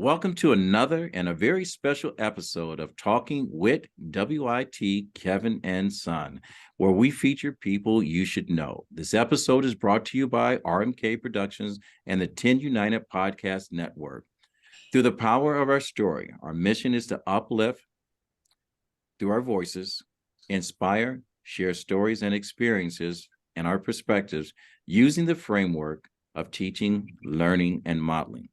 Welcome to another and a very special episode of Talking with WIT Kevin and Son, where we feature people you should know. This episode is brought to you by RMK Productions and the 10 United Podcast Network. Through the power of our story, our mission is to uplift through our voices, inspire, share stories and experiences and our perspectives using the framework of teaching, learning, and modeling.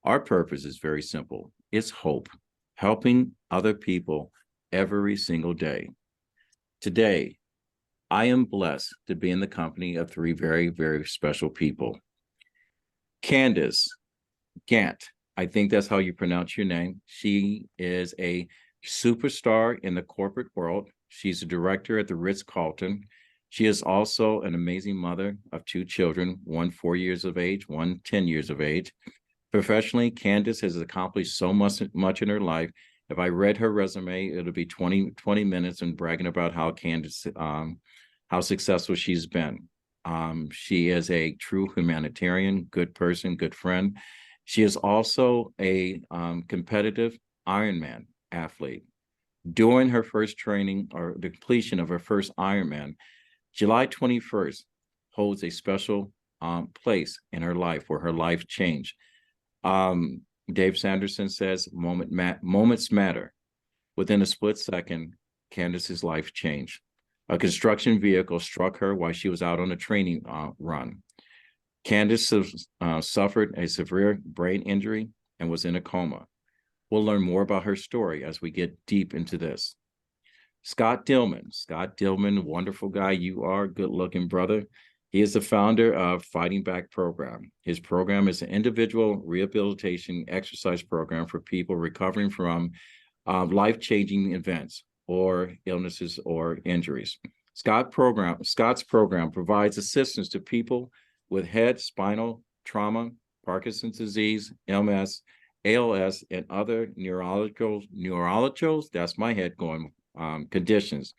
Our purpose is very simple. It's hope, helping other people every single day. Today, I am blessed to be in the company of three very, very special people. Candace Gantt, I think that's how you pronounce your name. She is a superstar in the corporate world. She's a director at the Ritz-Carlton. She is also an amazing mother of two children, one 4 years of age, one 10 years of age. Professionally, Candace has accomplished so much in her life. If I read her resume, it'll be 20 minutes and bragging about how Candace, how successful she's been. She is a true humanitarian, good person, good friend. She is also a competitive Ironman athlete. During her first training or the completion of her first Ironman, July 21st holds a special place in her life where her life changed. Dave Sanderson says moments matter. Within a split second, Candace's life changed. A construction vehicle struck her while she was out on a training run. Candace suffered a severe brain injury and was in a coma. We'll learn more about her story as we get deep into this. Scott Dillman, wonderful guy you are, good-looking brother. He is the founder of Fighting Back Program. His program is an individual rehabilitation exercise program for people recovering from life-changing events or illnesses or injuries. Scott's program provides assistance to people with head, spinal trauma, Parkinson's disease, MS, ALS, and other neurological, that's my head going, conditions.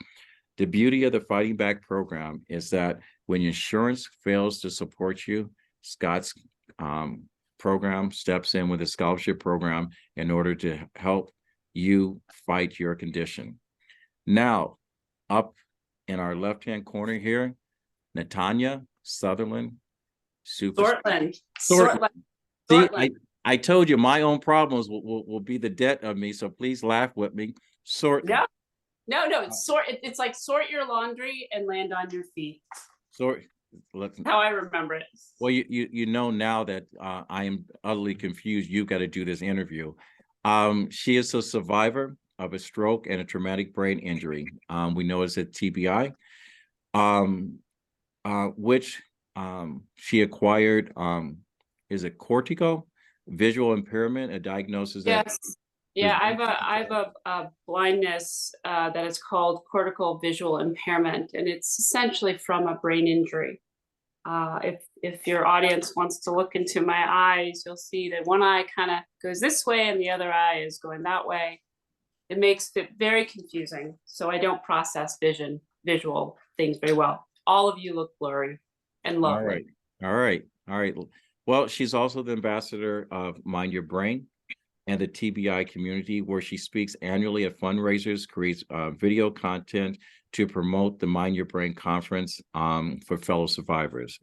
The beauty of the Fighting Back program is that when insurance fails to support you, Scott's program steps in with a scholarship program in order to help you fight your condition. Now, up in our left-hand corner here, Natanya Sortland. Sortland. See, I told you my own problems will be the debt of me, so please laugh with me. Sortland. No, it's like sort your laundry and land on your feet. How I remember it. Well, you know now that I am utterly confused. You've got to do this interview. She is a survivor of a stroke and a traumatic brain injury. We know it's a TBI, which she acquired. Is it cortico visual impairment? A diagnosis? Yes. Yeah, I have a blindness that is called cortical visual impairment, and it's essentially from a brain injury. If your audience wants to look into my eyes, you'll see that one eye kind of goes this way and the other eye is going that way. It makes it very confusing. So I don't process visual things very well. All of you look blurry and lovely. All right. Well, she's also the ambassador of Mind Your Brain and the TBI community, where she speaks annually at fundraisers, creates video content to promote the Mind Your Brain conference for fellow survivors.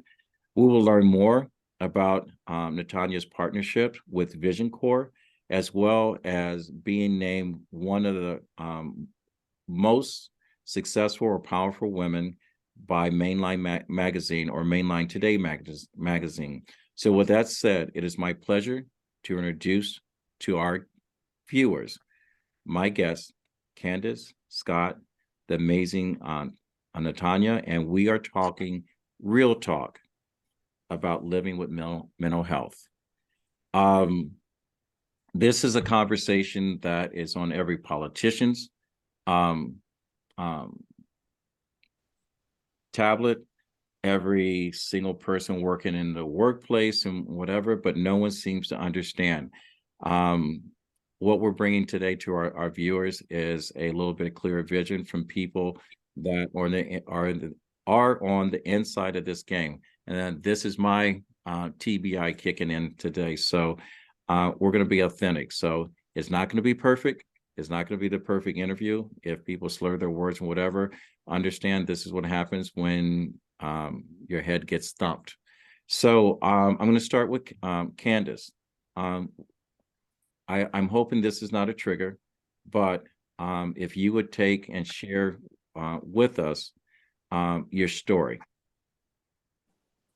We will learn more about Natanya's partnership with Vision Corps, as well as being named one of the most successful or powerful women by Mainline Magazine or Mainline Today magazine. So with that said, it is my pleasure to introduce to our viewers my guest, Candace, Scott, the amazing Natanya, and we are talking real talk about living with mental health. This is a conversation that is on every politician's tablet, every single person working in the workplace and whatever, but no one seems to understand. What we're bringing today to our viewers is a little bit clearer vision from people that are on the inside of this game. And this is my TBI kicking in today. So we're going to be authentic. So it's not going to be perfect. It's not going to be the perfect interview. If people slur their words and whatever, understand this is what happens when your head gets thumped. So I'm going to start with Candace. I'm hoping this is not a trigger, but if you would take and share with us your story.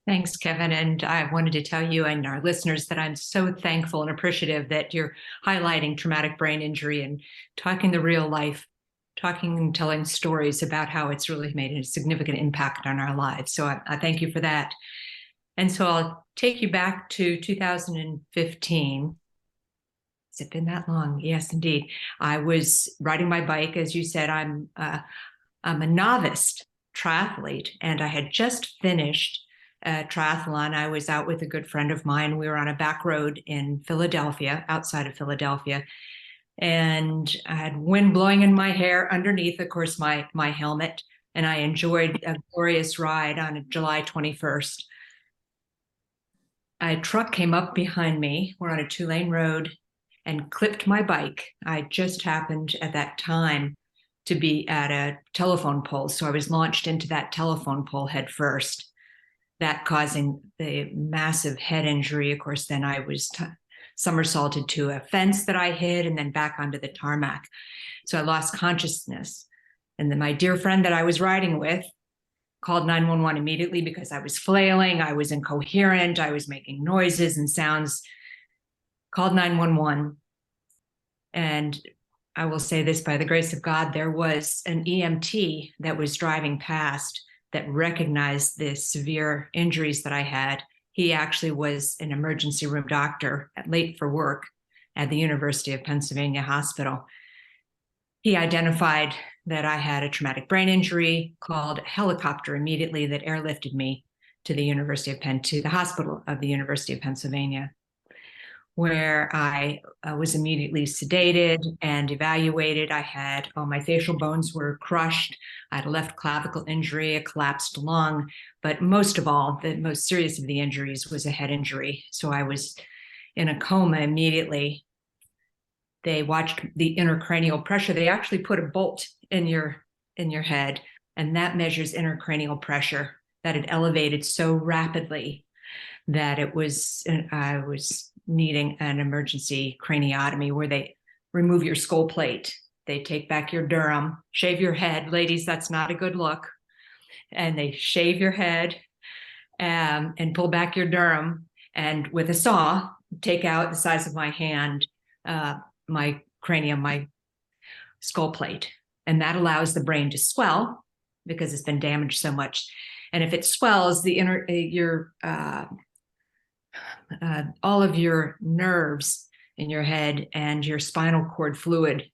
Thanks, Kevin. And I wanted to tell you and our listeners that I'm so thankful and appreciative that you're highlighting traumatic brain injury and talking the real life, talking and telling stories about how it's really made a significant impact on our lives. So I thank you for that. And so I'll take you back to 2015. Has it been that long? Yes, indeed. I was riding my bike. As you said, I'm a novice triathlete, and I had just finished a triathlon. I was out with a good friend of mine. We were on a back road in Philadelphia, outside of Philadelphia, and I had wind blowing in my hair underneath, of course, my helmet, and I enjoyed a glorious ride on July 21st. A truck came up behind me. We're on a 2-lane road, and clipped my bike. I just happened at that time to be at a telephone pole, so I was launched into that telephone pole head first, that causing the massive head injury. Of course, then I was somersaulted to a fence that I hit and then back onto the tarmac. So I lost consciousness. And then my dear friend that I was riding with called 911 immediately because I was flailing, I was incoherent, I was making noises and sounds, called 911. And I will say this, by the grace of God, there was an EMT that was driving past that recognized the severe injuries that I had. He actually was an emergency room doctor late for work at the University of Pennsylvania Hospital. He identified that I had a traumatic brain injury, called a helicopter immediately that airlifted me to the University of Penn, to the hospital of the University of Pennsylvania, where I was immediately sedated and evaluated. I had all my facial bones were crushed. I had a left clavicle injury, a collapsed lung, but most of all, the most serious of the injuries was a head injury. So I was in a coma immediately. They watched the intracranial pressure. They actually put a bolt in your head, and that measures intracranial pressure that had elevated so rapidly that I was needing an emergency craniotomy where they remove your skull plate. They take back your drum, shave your head. Ladies, that's not a good look. And they shave your head and pull back your drum, and with a saw, take out the size of my hand, my cranium, my skull plate. And that allows the brain to swell because it's been damaged so much. And if it swells, all of your nerves in your head and your spinal cord fluid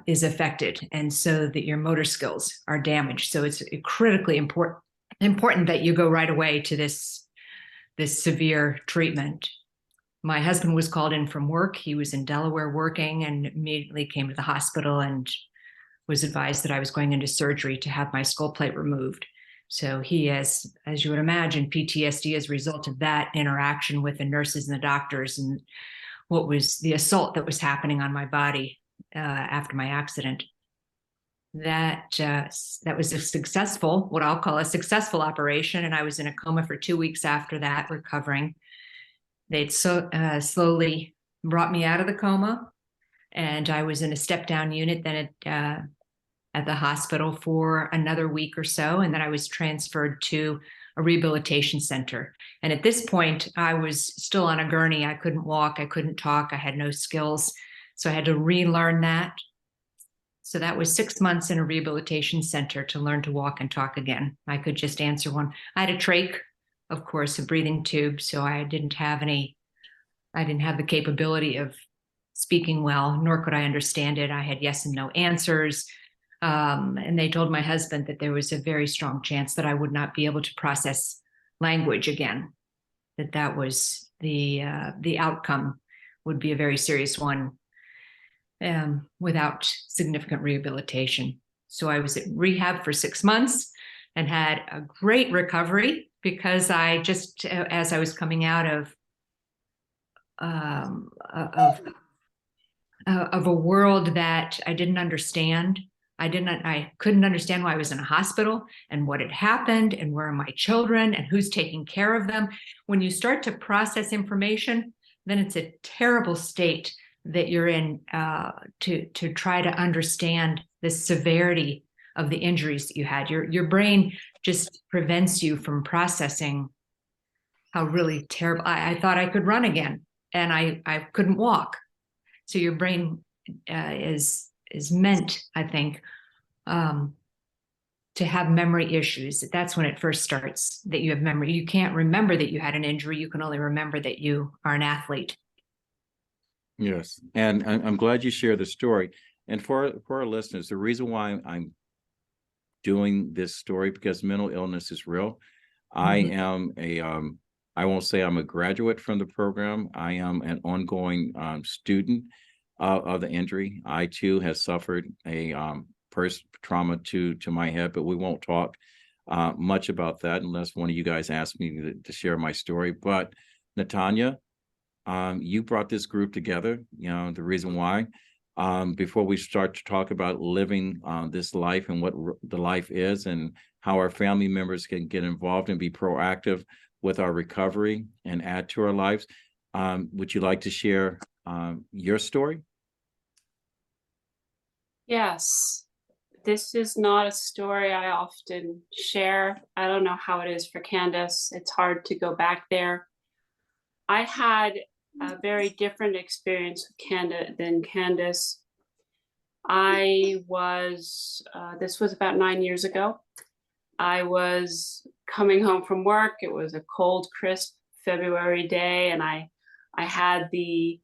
is affected, and so that your motor skills are damaged. So it's critically important that you go right away to this severe treatment. My husband was called in from work. He was in Delaware working, and immediately came to the hospital and was advised that I was going into surgery to have my skull plate removed. So he has, as you would imagine, PTSD as a result of that interaction with the nurses and the doctors, and what was the assault that was happening on my body after my accident. That was a successful, what I'll call a successful operation, and I was in a coma for 2 weeks after that, recovering. They'd slowly brought me out of the coma, and I was in a step-down unit then at the hospital for another week or so, and then I was transferred to a rehabilitation center. And at this point, I was still on a gurney. I couldn't walk, I couldn't talk, I had no skills, so I had to relearn that. So that was 6 months in a rehabilitation center to learn to walk and talk again. I could just answer one. I had a trach, of course, a breathing tube, so I didn't have the capability of speaking well, nor could I understand it. I had yes and no answers. And they told my husband that there was a very strong chance that I would not be able to process language again, that was the outcome would be a very serious one without significant rehabilitation. So I was at rehab for 6 months and had a great recovery, because I just, as I was coming out of a world that I didn't understand. I couldn't understand why I was in a hospital and what had happened and where are my children and who's taking care of them. When you start to process information, then it's a terrible state that you're in to try to understand the severity of the injuries that you had. Your brain just prevents you from processing how really terrible. I thought I could run again, and I couldn't walk. So your brain is meant, I think, to have memory issues. That's when it first starts, that you have memory. You can't remember that you had an injury. You can only remember that you are an athlete. Yes, and I'm glad you shared the story. And for our listeners, the reason why I'm doing this story, because mental illness is real. I am I won't say I'm a graduate from the program. I am an ongoing student of the injury. I too have suffered a trauma to my head, but we won't talk much about that unless one of you guys asks me to share my story. But Natanya, you brought this group together. You know, the reason why. Before we start to talk about living this life and what the life is and how our family members can get involved and be proactive with our recovery and add to our lives, would you like to share your story? Yes, this is not a story I often share. I don't know how it is for Candace. It's hard to go back there. I had a very different experience than Candace. I was, this was about 9 years ago. I was coming home from work. It was a cold, crisp February day, and I had the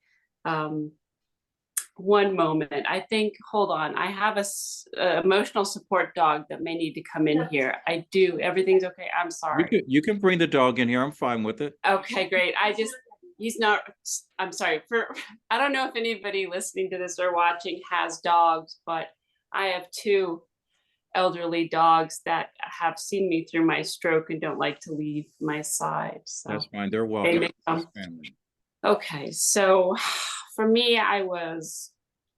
one moment. I think, hold on, I have a emotional support dog that may need to come in here. I do. Everything's okay. I'm sorry. You can bring the dog in here. I'm fine with it. Okay, great. He's not, I'm sorry I don't know if anybody listening to this or watching has dogs, but I have two elderly dogs that have seen me through my stroke and don't like to leave my side. So that's fine. They're welcome. Okay, so for me, I was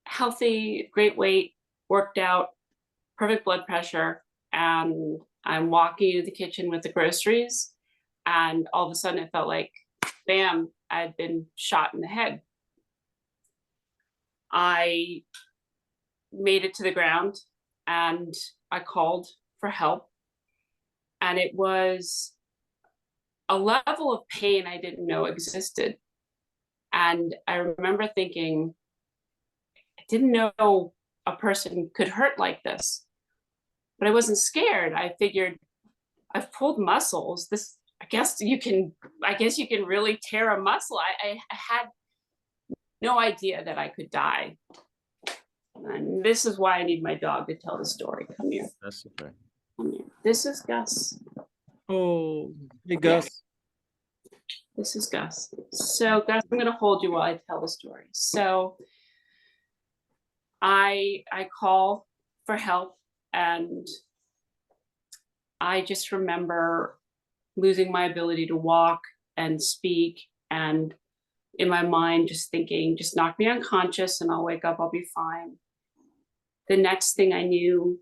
healthy, great weight, worked out, perfect blood pressure, and I'm walking into the kitchen with the groceries, and all of a sudden it felt like, bam, I'd been shot in the head. I made it to the ground and I called for help. And it was a level of pain I didn't know existed. And I remember thinking, I didn't know a person could hurt like this, but I wasn't scared. I figured, I've pulled muscles. I guess you can really tear a muscle. I had no idea that I could die. And this is why I need my dog to tell the story. Come here. That's okay. Come here. This is Gus. Oh, hey, Gus. Yeah. This is Gus. So Gus, I'm going to hold you while I tell the story. So I call for help, and I just remember losing my ability to walk and speak, and in my mind just thinking, just knock me unconscious and I'll wake up, I'll be fine. The next thing I knew,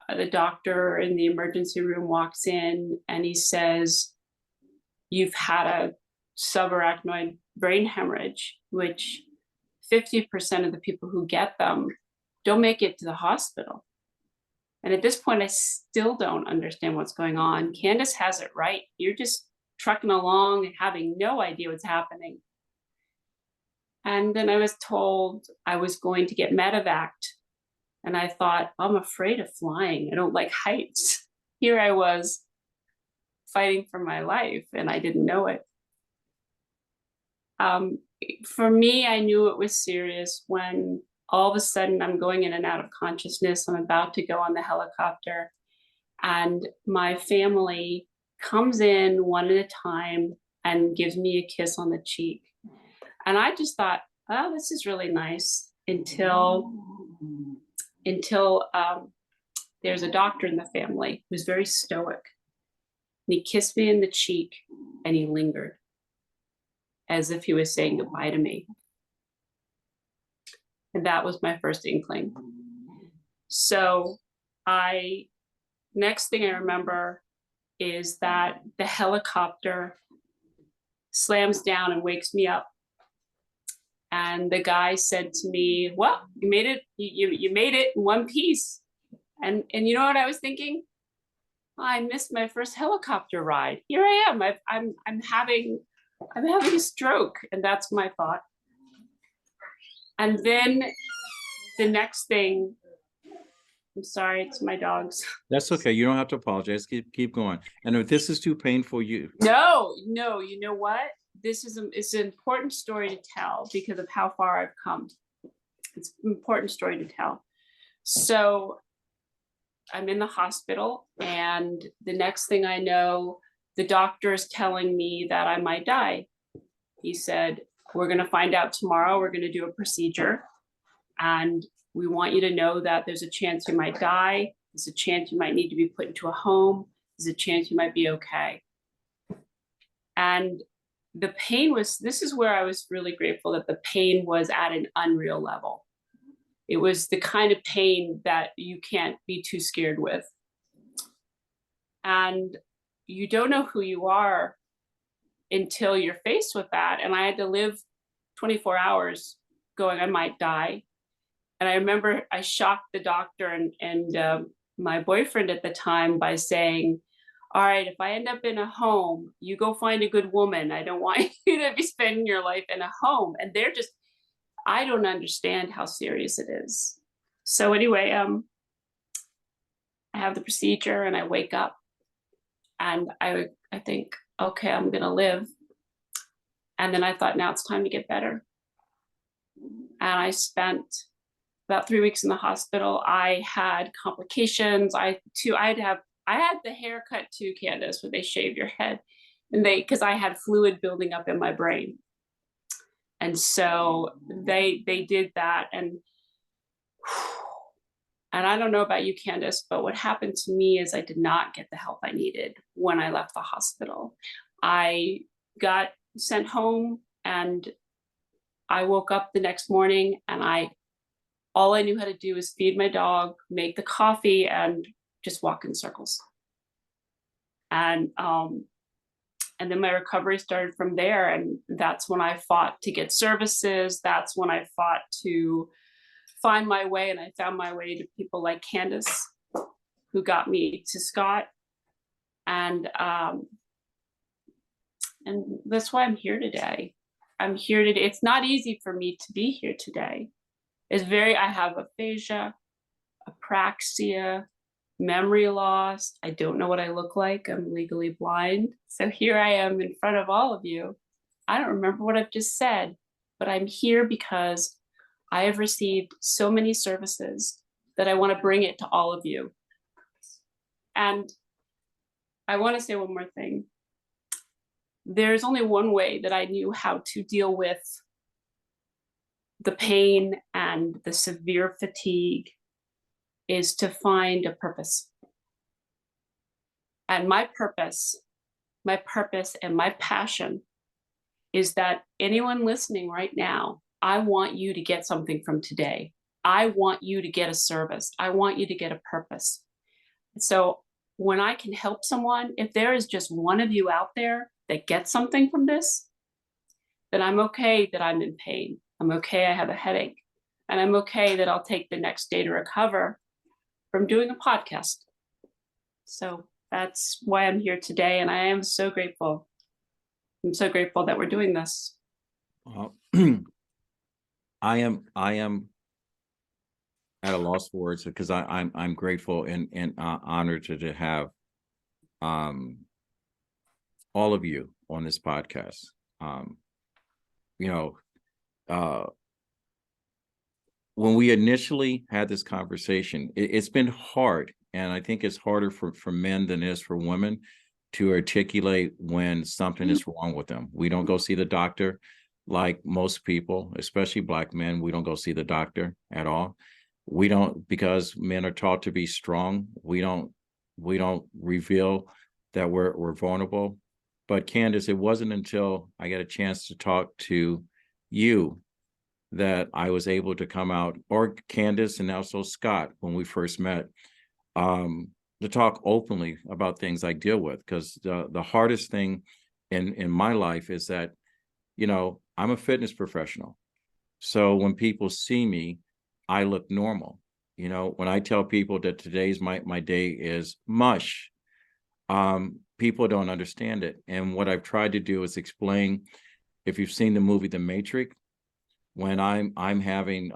the doctor in the emergency room walks in and he says, you've had a subarachnoid brain hemorrhage, which 50% of the people who get them don't make it to the hospital. And at this point, I still don't understand what's going on. Candace has it right. You're just trucking along and having no idea what's happening. And then I was told I was going to get medevaced. And I thought, I'm afraid of flying. I don't like heights. Here I was fighting for my life, and I didn't know it. For me, I knew it was serious when all of a sudden I'm going in and out of consciousness. I'm about to go on the helicopter, and my family comes in one at a time and gives me a kiss on the cheek. And I just thought, oh, this is really nice, until there's a doctor in the family who's very stoic. And he kissed me in the cheek and he lingered. as if he was saying goodbye to me. And that was my first inkling. So next thing I remember is that the helicopter slams down and wakes me up. And the guy said to me, well, you made it, you made it in one piece. And you know what I was thinking? I missed my first helicopter ride. Here I am. I'm having a stroke, and that's my thought. And then the next thing, I'm sorry, it's my dogs. That's okay. You don't have to apologize. Keep going. And if this is too painful, No, you know what? It's an important story to tell because of how far I've come. It's an important story to tell. So I'm in the hospital, and the next thing I know, the doctor is telling me that I might die. He said, we're going to find out tomorrow. We're going to do a procedure, and we want you to know that there's a chance you might die. There's a chance you might need to be put into a home. There's a chance you might be okay. And the pain this is where I was really grateful that the pain was at an unreal level. It was the kind of pain that you can't be too scared with. And you don't know who you are until you're faced with that. And I had to live 24 hours going, I might die. And I remember I shocked the doctor and my boyfriend at the time by saying, all right, if I end up in a home, you go find a good woman. I don't want you to be spending your life in a home. And they're just, I don't understand how serious it is. So anyway, I have the procedure and I wake up and I think, okay, I'm going to live. And then I thought, now it's time to get better. And I spent about 3 weeks in the hospital. I had complications. I had the haircut too, Candace, where they shave your head, and because I had fluid building up in my brain. And so they did that. And I don't know about you, Candace, but what happened to me is I did not get the help I needed when I left the hospital. I got sent home and I woke up the next morning and all I knew how to do was feed my dog, make the coffee, and just walk in circles. And then my recovery started from there. And that's when I fought to get services. That's when I fought to find my way. And I found my way to people like Candace, who got me to Scott. And that's why I'm here today. It's not easy for me to be here today. I have aphasia, apraxia, memory loss. I don't know what I look like. I'm legally blind. So here I am in front of all of you. I don't remember what I've just said, but I'm here because I have received so many services that I want to bring it to all of you. And I want to say one more thing. There's only one way that I knew how to deal with the pain and the severe fatigue, is to find a purpose. And my purpose and my passion is that anyone listening right now, I want you to get something from today. I want you to get a service. I want you to get a purpose. So when I can help someone, if there is just one of you out there that gets something from this, then I'm okay that I'm in pain. I'm okay I have a headache. And I'm okay that I'll take the next day to recover from doing a podcast. So that's why I'm here today. And I am so grateful. I'm so grateful that we're doing this. I am at a loss for words because I'm grateful and honored to have all of you on this podcast. When we initially had this conversation, it's been hard, and I think it's harder for men than it is for women to articulate when something is wrong with them. We don't go see the doctor like most people, especially Black men. We don't go see the doctor at all. We don't, because men are taught to be strong. We don't reveal that we're vulnerable But Candace, it wasn't until I got a chance to talk to you that I was able to come out, or Candace and also Scott when we first met, to talk openly about things I deal with. Because the hardest thing in my life is that, you know, I'm a fitness professional. So when people see me, I look normal. You know, when I tell people that today's my day is mush, people don't understand it. And what I've tried to do is explain, if you've seen the movie The Matrix, when I'm having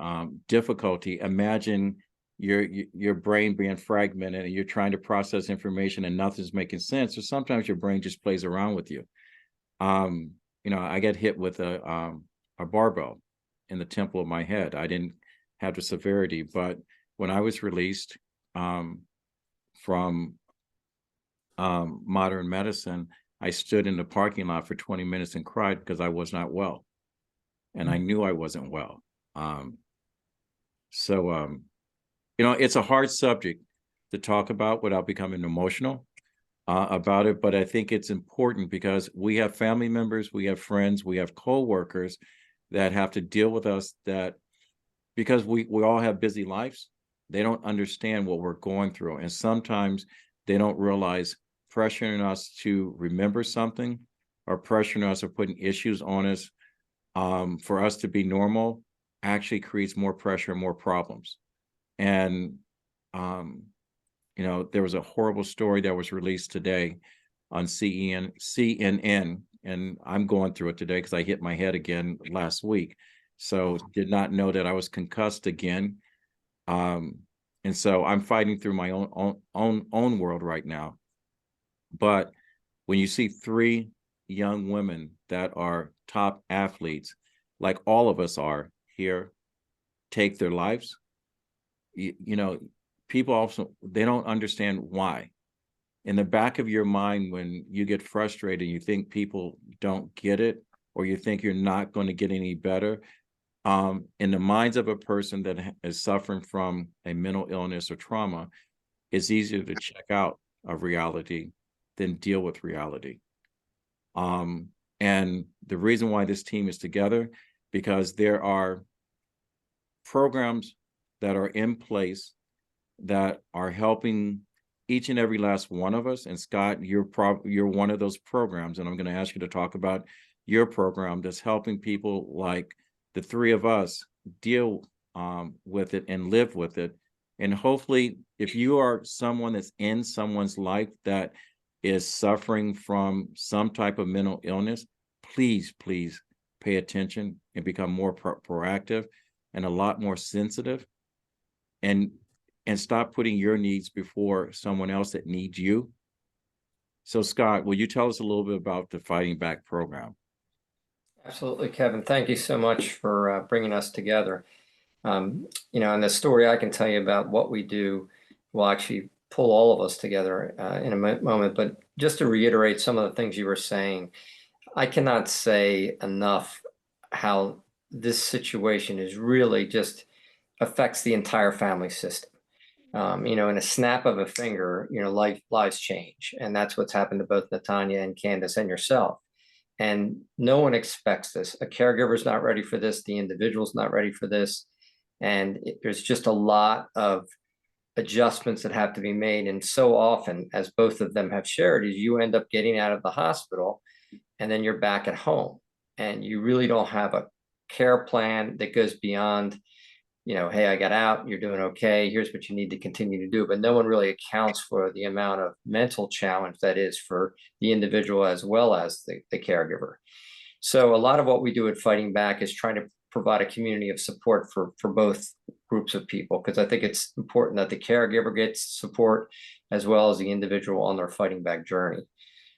difficulty, imagine your brain being fragmented and you're trying to process information and nothing's making sense. Or sometimes your brain just plays around with you. You know, I got hit with a barbell in the temple of my head. I didn't have the severity, but when I was released from modern medicine, I stood in the parking lot for 20 minutes and cried because I was not well. And I knew I wasn't well. You know, it's a hard subject to talk about without becoming emotional about it. But I think it's important because we have family members, we have friends, we have coworkers that have to deal with us, that because we all have busy lives, they don't understand what we're going through. And sometimes they don't realize pressuring us to remember something or pressuring us or putting issues on us for us to be normal actually creates more pressure and more problems. And, you know, there was a horrible story that was released today on CNN, and I'm going through it today because I hit my head again last week. So did not know that I was concussed again. And so I'm fighting through my own world right now. But when you see three young women that are top athletes, like all of us are here, take their lives, you know, people also, they don't understand why. In the back of your mind, when you get frustrated, you think people don't get it, or you think you're not going to get any better. In the minds of a person that is suffering from a mental illness or trauma, it's easier to check out of reality than deal with reality. And the reason why this team is together, because there are programs that are in place that are helping each and every last one of us. And Scott, you're one of those programs, and I'm going to ask you to talk about your program that's helping people like the three of us deal with it and live with it. And hopefully, if you are someone that's in someone's life that is suffering from some type of mental illness, please pay attention and become more proactive and a lot more sensitive, and stop putting your needs before someone else that needs you. So Scott, will you tell us a little bit about the Fighting Back program? Absolutely, Kevin. Thank you so much for bringing us together. You know, and the story I can tell you about what we do will actually pull all of us together in a moment. But just to reiterate some of the things you were saying, I cannot say enough how this situation is really just affects the entire family system. You know, in a snap of a finger, you know, lives change. And that's what's happened to both Natanya and Candace and yourself. And no one expects this. A caregiver's not ready for this. The individual's not ready for this. And there's just a lot of adjustments that have to be made. And so often, as both of them have shared, is you end up getting out of the hospital and then you're back at home. And you really don't have a care plan that goes beyond, you know, hey, I got out, you're doing okay, here's what you need to continue to do. But no one really accounts for the amount of mental challenge that is for the individual as well as the caregiver. So a lot of what we do at Fighting Back is trying to provide a community of support for both groups of people, because I think it's important that the caregiver gets support as well as the individual on their Fighting Back journey.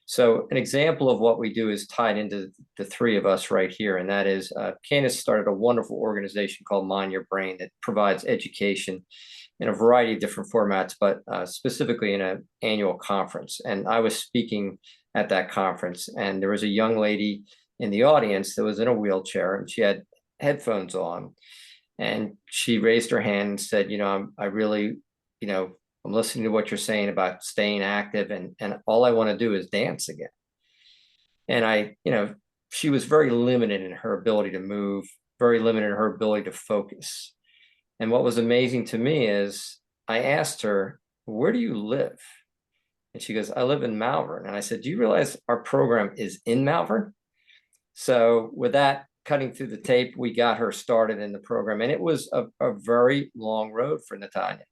So an example of what we do is tied into the three of us right here, and that is Candace started a wonderful organization called Mind Your Brain that provides education in a variety of different formats, but specifically in an annual conference. And I was speaking at that conference, and there was a young lady in the audience that was in a wheelchair, and she had headphones on, and she raised her hand and said, you know, I really, you know, I'm listening to what you're saying about staying active, and all I want to do is dance again. And she was very limited in her ability to move, very limited in her ability to focus. And what was amazing to me is I asked her, where do you live? And she goes, I live in Malvern. And I said, do you realize our program is in Malvern? So with that, cutting through the tape, we got her started in the program. And it was a very long road for Natanya.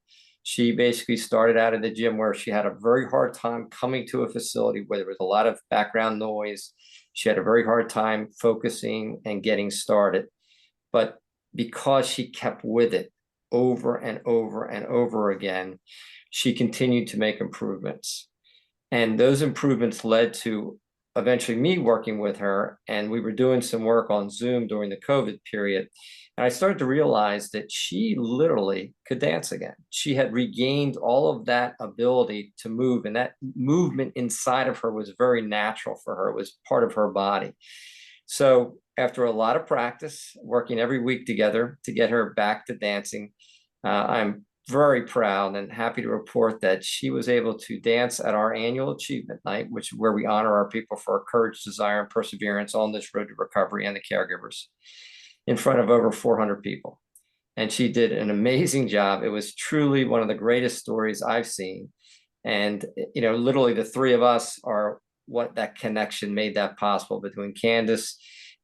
She basically started out at the gym where she had a very hard time coming to a facility where there was a lot of background noise. She had a very hard time focusing and getting started. But because she kept with it over and over and over again, she continued to make improvements. And those improvements led to eventually me working with her, and we were doing some work on Zoom during the COVID period. And I started to realize that she literally could dance again. She had regained all of that ability to move, and that movement inside of her was very natural for her. It was part of her body. So after a lot of practice, working every week together to get her back to dancing, I'm very proud and happy to report that she was able to dance at our annual achievement night, which is where we honor our people for our courage, desire, and perseverance on this road to recovery, and the caregivers, in front of over 400 people. And she did an amazing job. It was truly one of the greatest stories I've seen. And, literally the three of us are what that connection made that possible, between Candace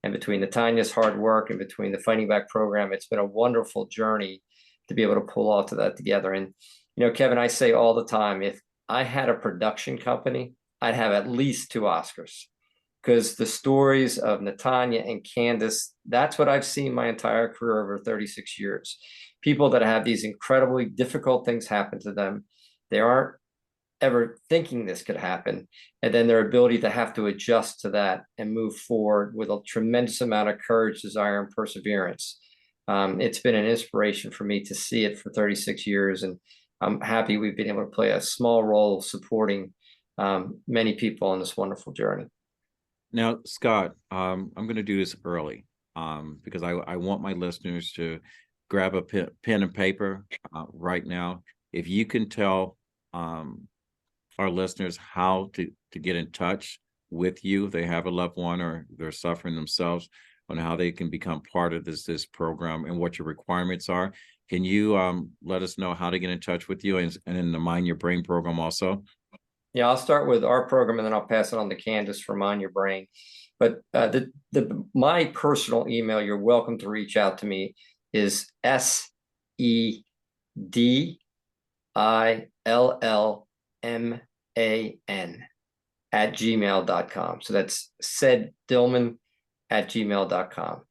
and between Natanya's hard work and between the Fighting Back program. It's been a wonderful journey to be able to pull all of that together. And, Kevin, I say all the time, if I had a production company, I'd have at least 2 Oscars, because the stories of Natanya and Candace, that's what I've seen my entire career over 36 years. People that have these incredibly difficult things happen to them. They aren't ever thinking this could happen. And then their ability to have to adjust to that and move forward with a tremendous amount of courage, desire, and perseverance. It's been an inspiration for me to see it for 36 years. And I'm happy we've been able to play a small role supporting many people on this wonderful journey. Now, Scott, I'm going to do this early because I want my listeners to grab a pen and paper right now. If you can tell our listeners how to get in touch with you, if they have a loved one or they're suffering themselves, on how they can become part of this program and what your requirements are. Can you let us know how to get in touch with you and in the Mind Your Brain program also? Yeah, I'll start with our program and then I'll pass it on to Candace for Mind Your Brain. But my personal email, you're welcome to reach out to me, is SEDILLMAN@gmail.com. So that's Dillman@gmail.com.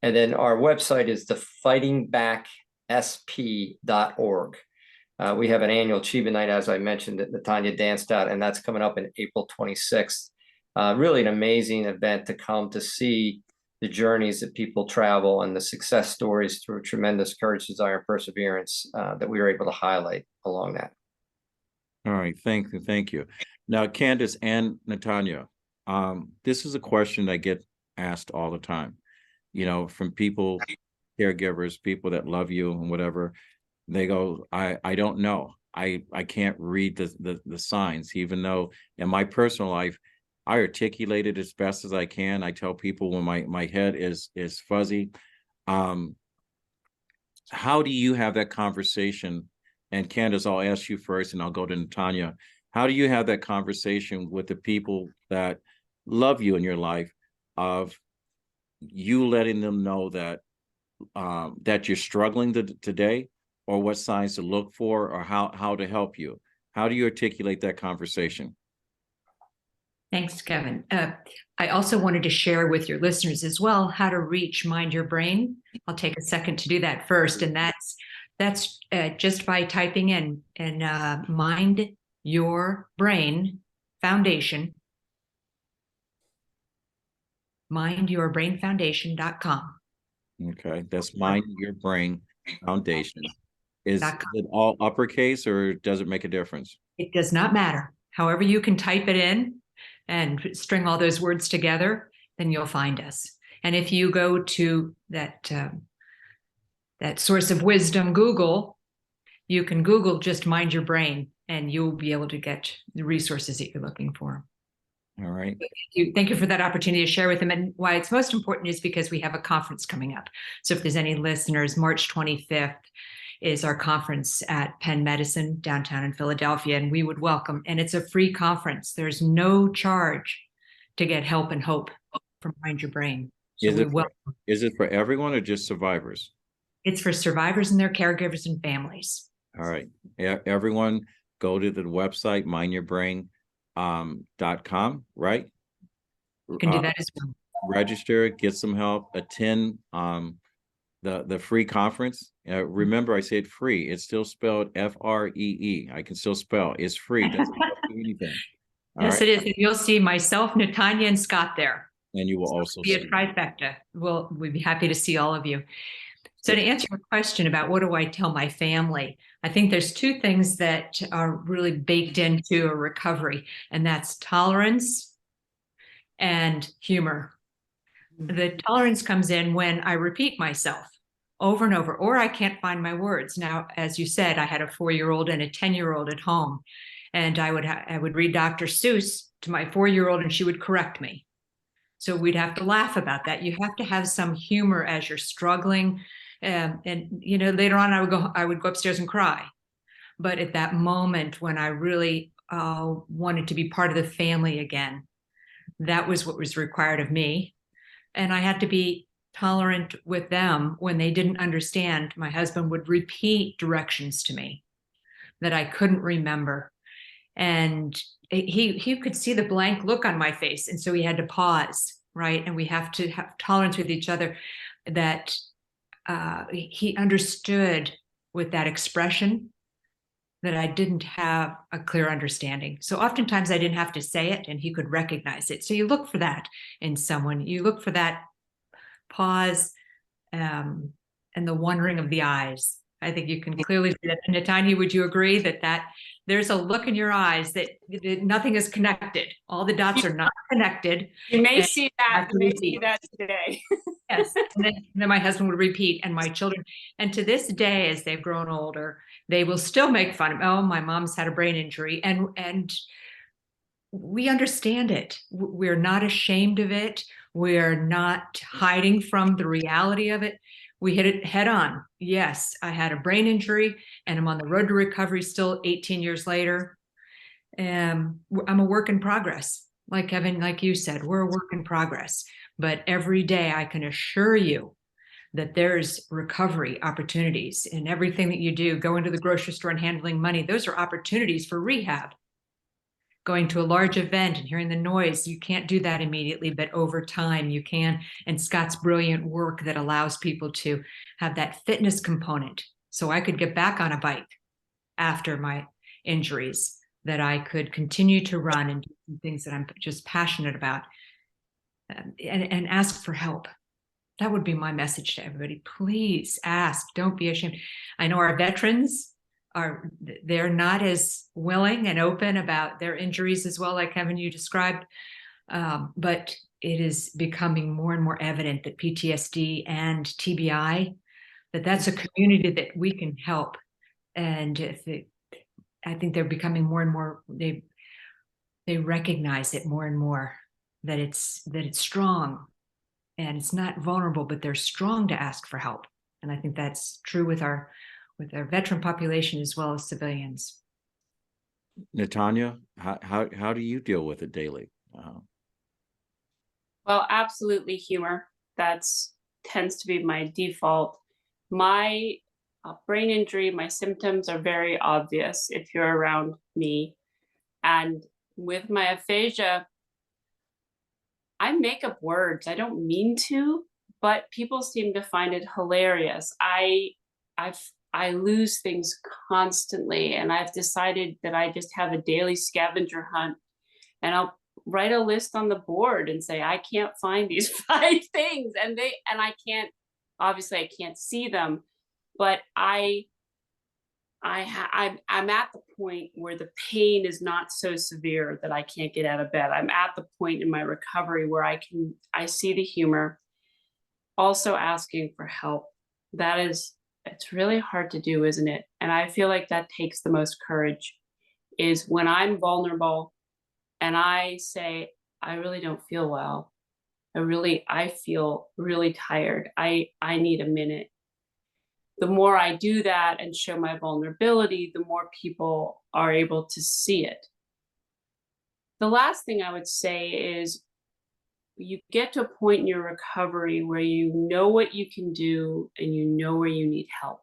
And then our website is thefightingbacksp.org. We have an annual achievement night, as I mentioned, that Natanya danced out, and that's coming up in April 26th. Really an amazing event to come to see the journeys that people travel and the success stories through tremendous courage, desire, and perseverance that we were able to highlight along that. All right, thank you. Now, Candace and Natanya, this is a question I get asked all the time, from people, caregivers, people that love you and whatever. They go, I don't know. I can't read the signs, even though in my personal life, I articulate it as best as I can. I tell people when my head is fuzzy. How do you have that conversation? And Candace, I'll ask you first and I'll go to Natanya. How do you have that conversation with the people that love you in your life, of you letting them know that that you're struggling today, or what signs to look for, or how to help you? How do you articulate that conversation? Thanks, Kevin. I also wanted to share with your listeners as well how to reach Mind Your Brain. I'll take a second to do that first, and that's just by typing in Mind Your Brain Foundation, mindyourbrainfoundation.com. Okay, that's Mind Your Brain Foundation. Is it all uppercase, or does it make a difference? It does not matter. However you can type it in and string all those words together, then you'll find us. And if you go to that source of wisdom, Google, you can Google just Mind Your Brain, and you'll be able to get the resources that you're looking for. All right. Thank you for that opportunity to share with them. And why it's most important is because we have a conference coming up. So if there's any listeners, March 25th is our conference at Penn Medicine downtown in Philadelphia, and we would welcome, and it's a free conference. There's no charge to get help and hope from Mind Your Brain. So is it for everyone or just survivors? It's for survivors and their caregivers and families. All right. Everyone go to the website, mindyourbrain.com, right? You can do that as well. Register, get some help, attend the free conference. Remember, I said free. It's still spelled FREE. I can still spell. It's free. Doesn't cost you anything. Yes, it is. And you'll see myself, Natanya, and Scott there. And you will also be a trifecta. We'd be happy to see all of you. So to answer your question about what do I tell my family, I think there's two things that are really baked into a recovery, and that's tolerance and humor. The tolerance comes in when I repeat myself over and over, or I can't find my words. Now, as you said, I had a 4-year-old and a 10-year-old at home, and I would read Dr. Seuss to my 4-year-old, and she would correct me. So we'd have to laugh about that. You have to have some humor as you're struggling. And later on I would go upstairs and cry. But at that moment when I really wanted to be part of the family again, that was what was required of me. And I had to be tolerant with them when they didn't understand. My husband would repeat directions to me that I couldn't remember. And he could see the blank look on my face. And so he had to pause, right? And we have to have tolerance with each other, that he understood with that expression that I didn't have a clear understanding. So oftentimes I didn't have to say it and he could recognize it. So you look for that in someone. You look for that pause and the wondering of the eyes. I think you can clearly see that. Natanya, would you agree that there's a look in your eyes that nothing is connected? All the dots are not connected. You may see that. You may see that today. Yes. And then my husband would repeat, and my children. And to this day, as they've grown older, they will still make fun of, oh, my mom's had a brain injury. And we understand it. We're not ashamed of it. We're not hiding from the reality of it. We hit it head on. Yes, I had a brain injury and I'm on the road to recovery still 18 years later. I'm a work in progress. Like Kevin, like you said, we're a work in progress. But every day I can assure you that there's recovery opportunities in everything that you do. Going to the grocery store and handling money, those are opportunities for rehab. Going to a large event and hearing the noise, you can't do that immediately, but over time you can. And Scott's brilliant work that allows people to have that fitness component. So I could get back on a bike after my injuries, that I could continue to run and do things that I'm just passionate about, and ask for help. That would be my message to everybody. Please ask, don't be ashamed. I know our veterans they're not as willing and open about their injuries as well, like Kevin, you described. But it is becoming more and more evident that PTSD and TBI, that's a community that we can help. And I think they're becoming more and more, they recognize it more and more, that it's strong and it's not vulnerable, but they're strong to ask for help. And I think that's true with our veteran population as well as civilians. Natanya, how do you deal with it daily? Well, absolutely humor. Tends to be my default. My brain injury, my symptoms are very obvious if you're around me. And with my aphasia, I make up words. I don't mean to, but people seem to find it hilarious. I lose things constantly, and I've decided that I just have a daily scavenger hunt, and I'll write a list on the board and say, I can't find these 5 things, and I can't, obviously I can't see them, but I'm at the point where the pain is not so severe that I can't get out of bed. I'm at the point in my recovery where I see the humor. Also asking for help. It's really hard to do, isn't it? And I feel like that takes the most courage, is when I'm vulnerable and I say, I really don't feel well. I feel really tired. I need a minute. The more I do that and show my vulnerability, the more people are able to see it. The last thing I would say is you get to a point in your recovery where you know what you can do and you know where you need help.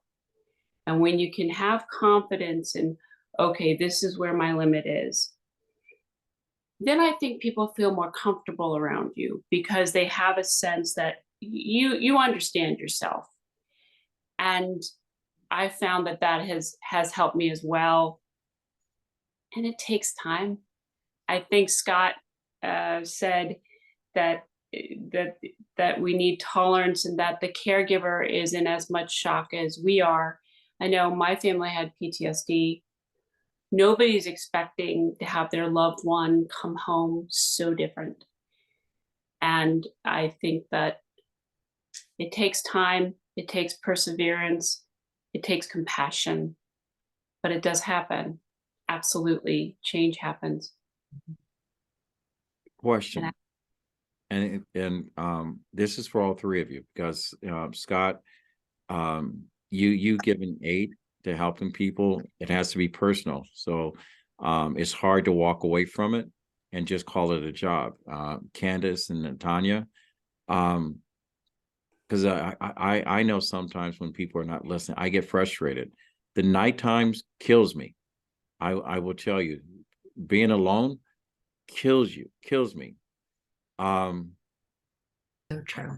And when you can have confidence in, okay, this is where my limit is, then I think people feel more comfortable around you because they have a sense that you understand yourself. And I found that has helped me as well. And it takes time. I think Scott said that that that we need tolerance and that the caregiver is in as much shock as we are. I know my family had PTSD. Nobody's expecting to have their loved one come home so different. And I think that it takes time, it takes perseverance, it takes compassion, but it does happen. Absolutely, change happens. Question. And this is for all three of you, because Scott, you given aid to helping people. It has to be personal, so it's hard to walk away from it and just call it a job. Candace and Natanya, because I know sometimes when people are not listening, I get frustrated. The night times kills me. I will tell you, being alone kills me. So true.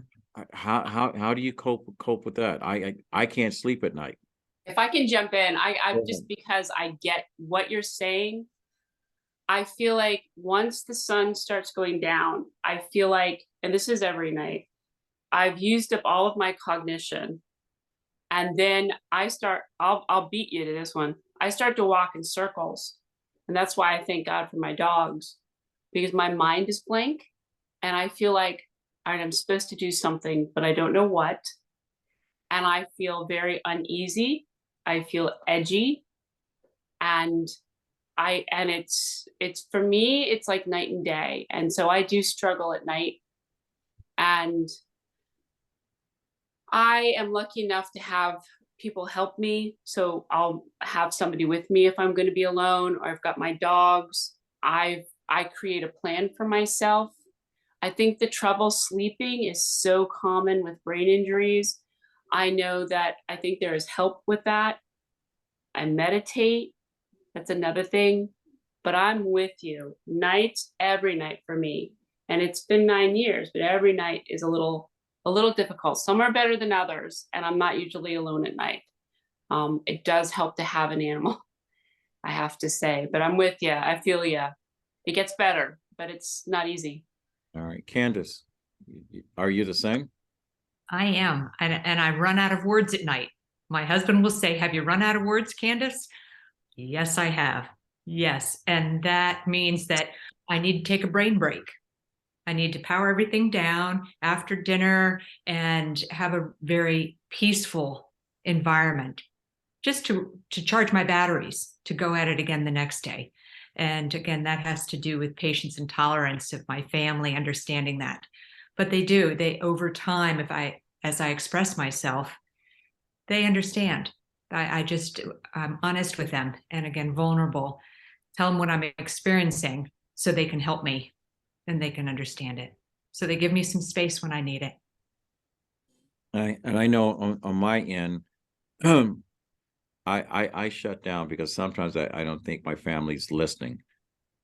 How do you cope with that? I can't sleep at night. If I can jump in, I just because I get what you're saying. I feel like once the sun starts going down, I feel like, and this is every night, I've used up all of my cognition. And then I'll beat you to this one. I start to walk in circles. And that's why I thank God for my dogs, because my mind is blank. And I feel like I'm supposed to do something, but I don't know what. And I feel very uneasy. I feel edgy. And it's for me, it's like night and day. And so I do struggle at night. And I am lucky enough to have people help me. So I'll have somebody with me if I'm going to be alone, or I've got my dogs. I create a plan for myself. I think the trouble sleeping is so common with brain injuries. I know that I think there is help with that. I meditate. That's another thing. But I'm with you. Nights, every night for me. And it's been 9 years, but every night is a little difficult. Some are better than others, and I'm not usually alone at night. It does help to have an animal, I have to say. But I'm with you. I feel you. It gets better, but it's not easy. All right, Candace, are you the same? I am. And I run out of words at night. My husband will say, "Have you run out of words, Candace?" Yes, I have. Yes. And that means that I need to take a brain break. I need to power everything down after dinner and have a very peaceful environment just to charge my batteries to go at it again the next day. And again, that has to do with patience and tolerance of my family understanding that. But they over time, as I express myself, they understand. I'm honest with them, and again, vulnerable, tell them what I'm experiencing so they can help me and they can understand it. So they give me some space when I need it. I know on my end, I shut down because sometimes I don't think my family's listening,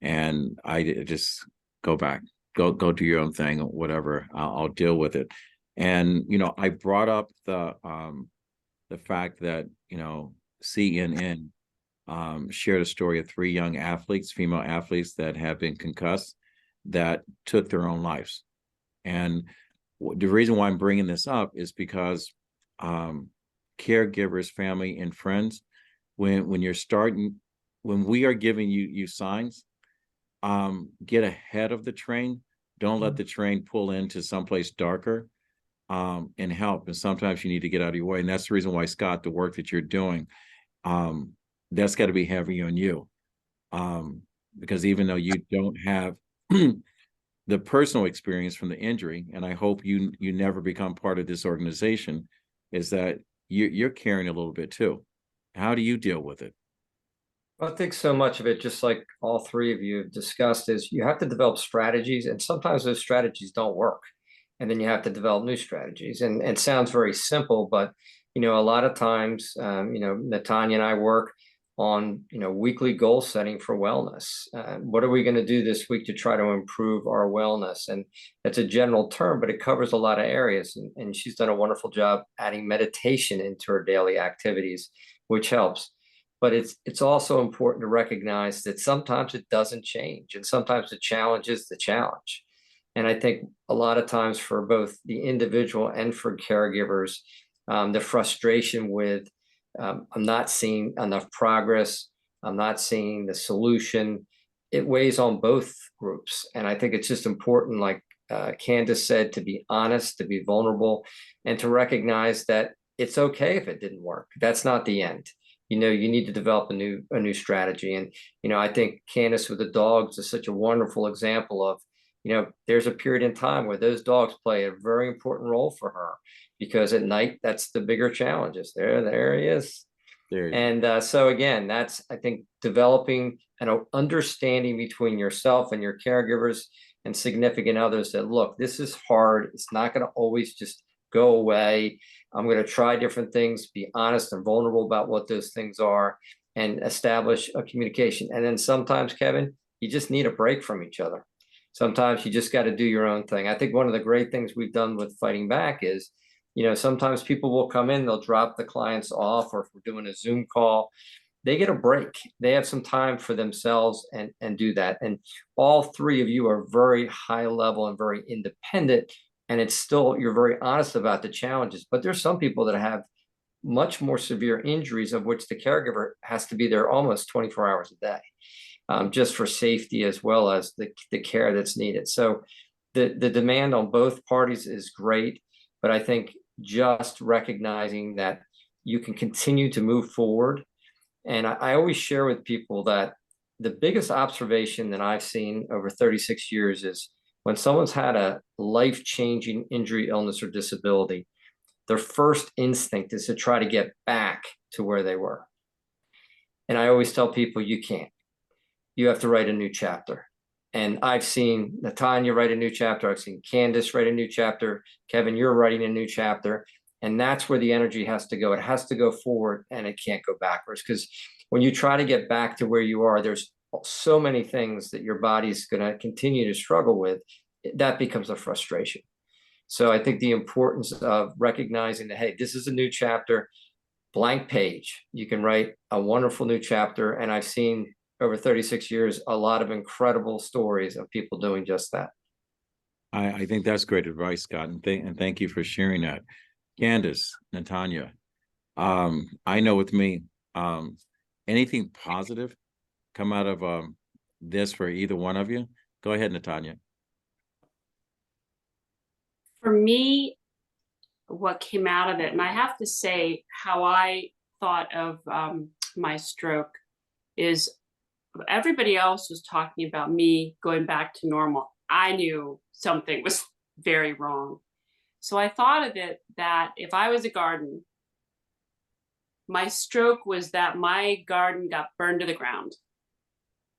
and I just go back, go do your own thing or whatever. I'll deal with it. And I brought up the fact that CNN shared a story of 3 young athletes, female athletes that have been concussed, that took their own lives. And the reason why I'm bringing this up is because caregivers, family, and friends, when we are giving you signs, get ahead of the train. Don't let the train pull into someplace darker, and help. And sometimes you need to get out of your way. And that's the reason why, Scott, the work that you're doing, that's got to be heavy on you. Because even though you don't have the personal experience from the injury, and I hope you never become part of this organization, is that you're carrying a little bit too. How do you deal with it? I think so much of it, just like all three of you have discussed, is you have to develop strategies, and sometimes those strategies don't work. And then you have to develop new strategies. And it sounds very simple, but a lot of times, Natanya and I work on weekly goal setting for wellness. What are we going to do this week to try to improve our wellness? And that's a general term, but it covers a lot of areas. And she's done a wonderful job adding meditation into her daily activities, which helps. But it's also important to recognize that sometimes it doesn't change, and sometimes the challenge is the challenge. And I think a lot of times for both the individual and for caregivers, the frustration with I'm not seeing enough progress, I'm not seeing the solution, it weighs on both groups. And I think it's just important, like Candace said, to be honest, to be vulnerable, and to recognize that it's okay if it didn't work. That's not the end. You need to develop a new strategy. And I think Candace with the dogs is such a wonderful example of there's a period in time where those dogs play a very important role for her, because at night, that's the bigger challenges. There he is. And so again, that's, I think, developing an understanding between yourself and your caregivers and significant others that, look, this is hard. It's not going to always just go away. I'm going to try different things, be honest and vulnerable about what those things are, and establish a communication. And then sometimes, Kevin, you just need a break from each other. Sometimes you just got to do your own thing. I think one of the great things we've done with Fighting Back is, sometimes people will come in, they'll drop the clients off, or if we're doing a Zoom call, they get a break. They have some time for themselves and do that. And all three of you are very high level and very independent. And it's still, you're very honest about the challenges. But there's some people that have much more severe injuries, of which the caregiver has to be there almost 24 hours a day. Just for safety as well as the care that's needed. So the demand on both parties is great, but I think just recognizing that you can continue to move forward. And I always share with people that the biggest observation that I've seen over 36 years is when someone's had a life-changing injury, illness, or disability, their first instinct is to try to get back to where they were. And I always tell people, you can't. You have to write a new chapter. And I've seen Natanya write a new chapter. I've seen Candace write a new chapter. Kevin, you're writing a new chapter. And that's where the energy has to go. It has to go forward, and it can't go backwards. Because when you try to get back to where you are, there's so many things that your body's going to continue to struggle with. That becomes a frustration. So I think the importance of recognizing that, hey, this is a new chapter, blank page. You can write a wonderful new chapter. And I've seen over 36 years, a lot of incredible stories of people doing just that. I think that's great advice, Scott, and thank you for sharing that. Candace, Natanya, I know with me, anything positive come out of this for either one of you? Go ahead, Natanya. For me, what came out of it, and I have to say how I thought of my stroke is, everybody else was talking about me going back to normal. I knew something was very wrong. So I thought of it that if I was a garden, my stroke was that my garden got burned to the ground,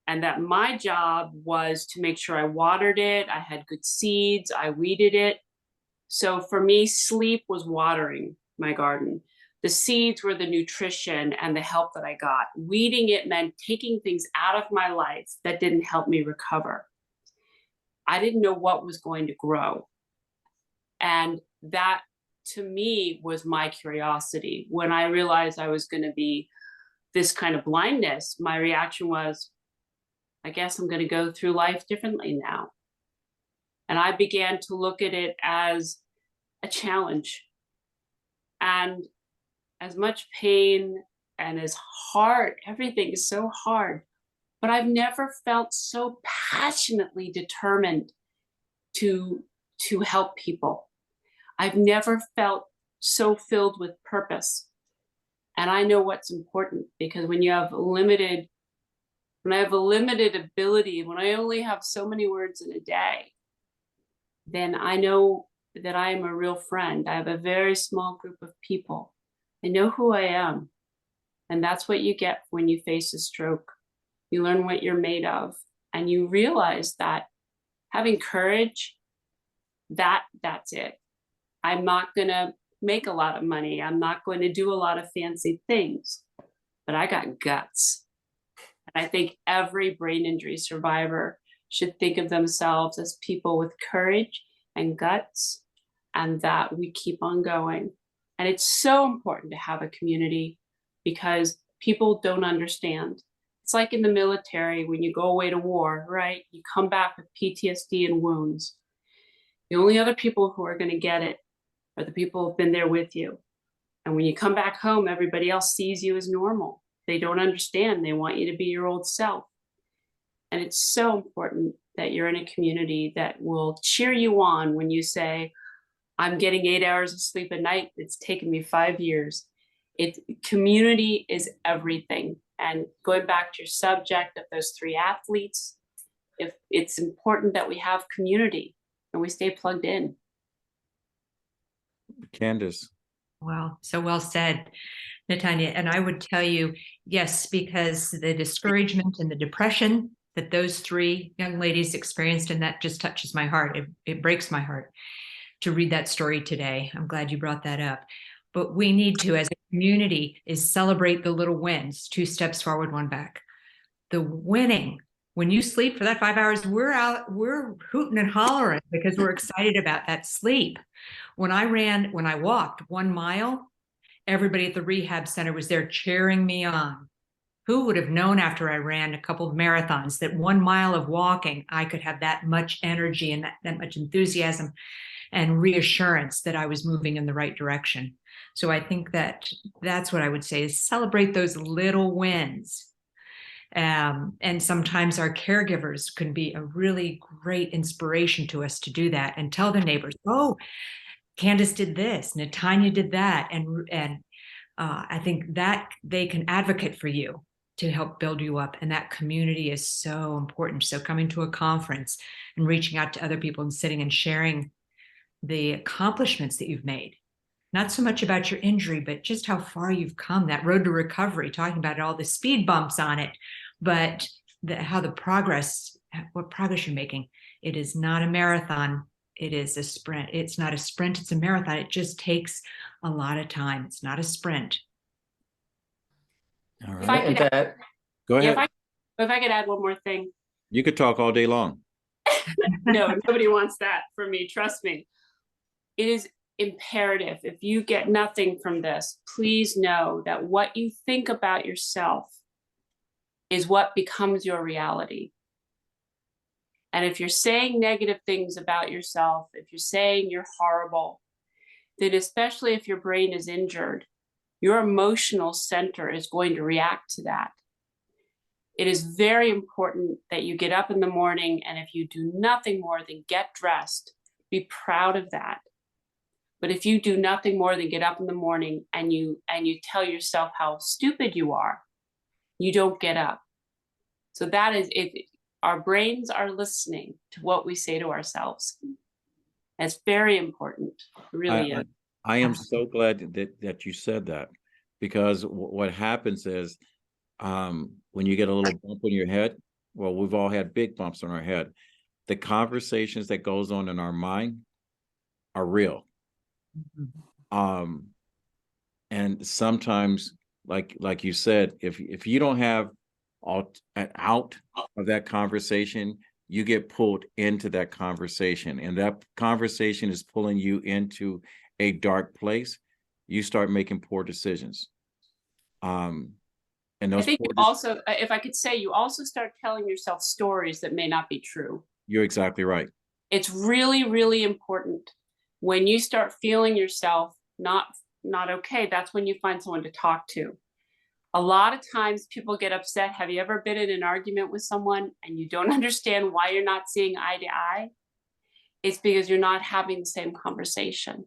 and that my job was to make sure I watered it, I had good seeds, I weeded it. So for me, sleep was watering my garden. The seeds were the nutrition and the help that I got. Weeding it meant taking things out of my life that didn't help me recover. I didn't know what was going to grow. And that, to me, was my curiosity. When I realized I was going to be this kind of blindness, my reaction was, I guess I'm going to go through life differently now. And I began to look at it as a challenge. And as much pain and as hard, everything is so hard, but I've never felt so passionately determined to help people. I've never felt so filled with purpose. And I know what's important, because when I have a limited ability, when I only have so many words in a day, then I know that I am a real friend. I have a very small group of people. I know who I am. And that's what you get when you face a stroke. You learn what you're made of, and you realize that having courage, that's it. I'm not going to make a lot of money. I'm not going to do a lot of fancy things, but I got guts. And I think every brain injury survivor should think of themselves as people with courage and guts, and that we keep on going. And it's so important to have a community because people don't understand. It's like in the military, when you go away to war, right? You come back with PTSD and wounds. The only other people who are going to get it are the people who've been there with you. And when you come back home, everybody else sees you as normal. They don't understand. They want you to be your old self. And it's so important that you're in a community that will cheer you on when you say, I'm getting 8 hours of sleep a night. It's taken me 5 years. Community is everything. And going back to your subject of those 3 athletes, if it's important that we have community and we stay plugged in. Candace. Wow, so well said, Natanya. And I would tell you, yes, because the discouragement and the depression that those 3 young ladies experienced, and that just touches my heart. It breaks my heart to read that story today. I'm glad you brought that up. But we need to, as a community, is celebrate the little wins, 2 steps forward, 1 back. The winning. When you sleep for that 5 hours, we're hooting and hollering because we're excited about that sleep. When I walked 1 mile, everybody at the rehab center was there cheering me on. Who would have known after I ran a couple of marathons that 1 mile of walking, I could have that much energy and that much enthusiasm and reassurance that I was moving in the right direction. So I think that's what I would say, is celebrate those little wins. And sometimes our caregivers can be a really great inspiration to us to do that and tell the neighbors, oh, Candace did this, Natanya did that. And I think that they can advocate for you to help build you up. And that community is so important. So coming to a conference and reaching out to other people and sitting and sharing the accomplishments that you've made, not so much about your injury, but just how far you've come, that road to recovery, talking about all the speed bumps on it, but what progress you're making. It is not a marathon. It is a sprint. It's not a sprint. It's a marathon. It just takes a lot of time. It's not a sprint. All If I right. could Go ahead. if I could add one more thing. You could talk all day long. No, nobody wants that from me. Trust me. It is imperative. If you get nothing from this, please know that what you think about yourself is what becomes your reality. And if you're saying negative things about yourself, if you're saying you're horrible, then especially if your brain is injured, your emotional center is going to react to that. It is very important that you get up in the morning, and if you do nothing more than get dressed, be proud of that. But if you do nothing more than get up in the morning and you tell yourself how stupid you are, you don't get up. So that is it. Our brains are listening to what we say to ourselves. It's very important. It really is. I am so glad that you said that, because what happens is when you get a little bump on your head, well, we've all had big bumps on our head. The conversations that goes on in our mind are real. Mm-hmm. And sometimes, like you said, if you don't have out of that conversation, you get pulled into that conversation, and that conversation is pulling you into a dark place. You start making poor decisions. And those I think also, if I could say, you also start telling yourself stories that may not be true. You're exactly right. It's really, really important. When you start feeling yourself not okay, that's when you find someone to talk to. A lot of times people get upset. Have you ever been in an argument with someone and you don't understand why you're not seeing eye to eye? It's because you're not having the same conversation.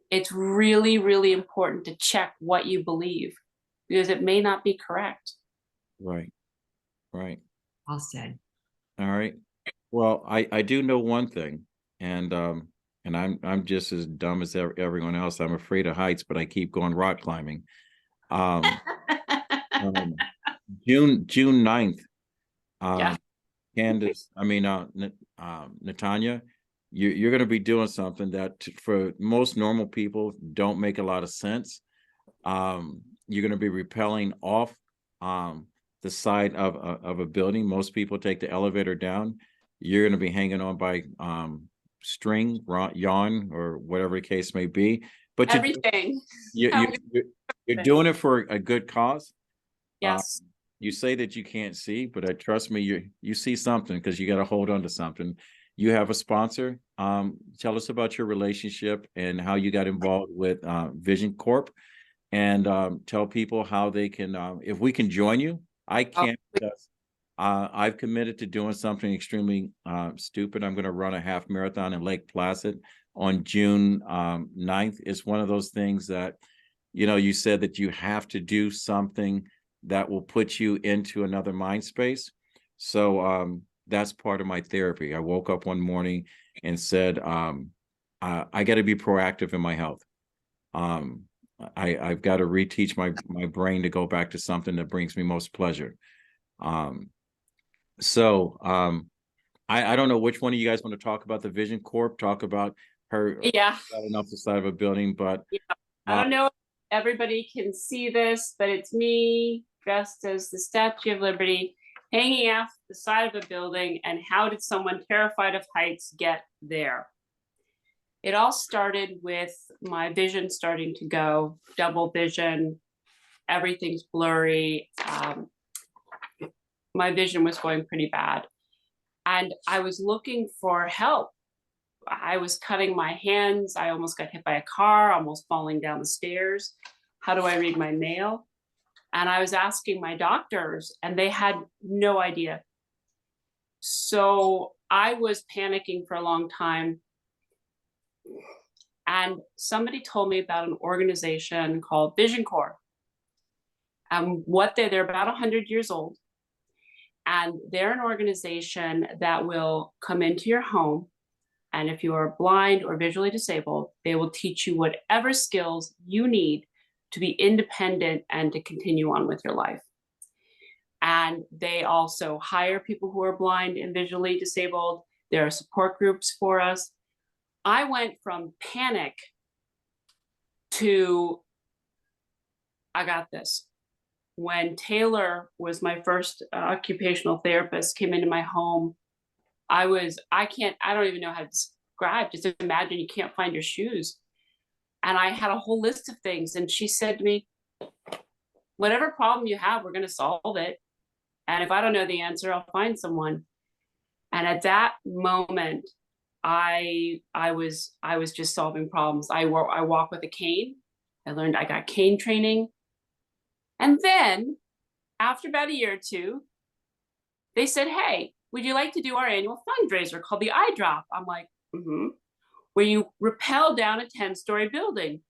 It's really, really important to check what you believe, because it may not be correct. Right. Well said. All right. Well, I do know one thing, and I'm just as dumb as everyone else. I'm afraid of heights, but I keep going rock climbing. Um, June 9th, Yeah. Candace, Natanya, you're going to be doing something that for most normal people don't make a lot of sense. You're going to be rappelling off the side of a building. Most people take the elevator down. You're going to be hanging on by string, yarn, or whatever the case may be. But Everything. you're doing it for a good cause. Yes. You say that you can't see, but trust me, you see something because you got to hold on to something. You have a sponsor. Tell us about your relationship and how you got involved with Vision Corp, and tell people how they can, if we can join you. I can't because I've committed to doing something extremely stupid. I'm going to run a half marathon in Lake Placid on June 9th. It's one of those things that, you said that you have to do something that will put you into another mind space. So that's part of my therapy. I woke up one morning and said, I got to be proactive in my health. I've got to reteach my brain to go back to something that brings me most pleasure. So I don't know which one of you guys want to talk about the Vision Corp, talk about her falling off the side of a building, but I don't know if everybody can see this, but it's me dressed as the Statue of Liberty hanging off the side of a building. And how did someone terrified of heights get there? It all started with my vision starting to go, double vision, everything's blurry. My vision was going pretty bad. And I was looking for help. I was cutting my hands. I almost got hit by a car, almost falling down the stairs. How do I read my mail? And I was asking my doctors, and they had no idea. So I was panicking for a long time. And somebody told me about an organization called Vision Corps. And they're about 100 years old. And they're an organization that will come into your home. And if you are blind or visually disabled, they will teach you whatever skills you need to be independent and to continue on with your life. And they also hire people who are blind and visually disabled. There are support groups for us. I went from panic to, I got this. When Taylor was my first occupational therapist, came into my home, I don't even know how to describe, just imagine you can't find your shoes. And I had a whole list of things. And she said to me, whatever problem you have, we're going to solve it. And if I don't know the answer, I'll find someone. And at that moment, I was just solving problems. I walk with a cane. I got cane training. And then after about a year or two, they said, hey, would you like to do our annual fundraiser called the Eye Drop? I'm like, where you rappel down a 10-story building.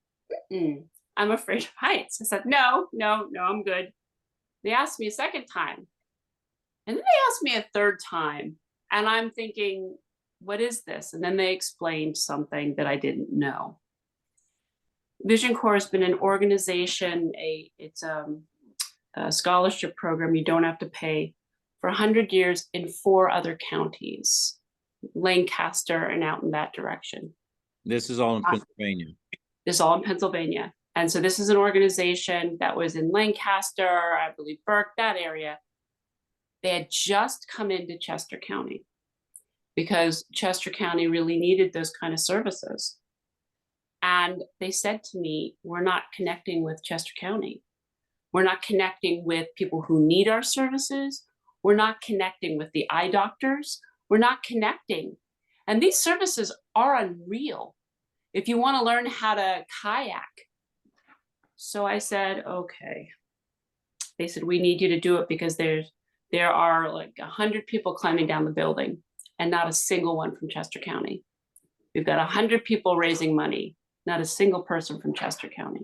I'm afraid of heights. I said, no, I'm good. They asked me a second time. And then they asked me a third time. And I'm thinking, what is this? And then they explained something that I didn't know. Vision Corps has been an organization, it's a scholarship program you don't have to pay for 100 years in 4 other counties, Lancaster and out in that direction. This is all in Pennsylvania. This is all in Pennsylvania. And so this is an organization that was in Lancaster, I believe Burke, that area. They had just come into Chester County because Chester County really needed those kind of services. And they said to me, we're not connecting with Chester County. We're not connecting with people who need our services. We're not connecting with the eye doctors. We're not connecting. And these services are unreal. If you want to learn how to kayak. So I said, okay. They said, we need you to do it because there are like 100 people climbing down the building and not a single one from Chester County. We've got 100 people raising money, not a single person from Chester County.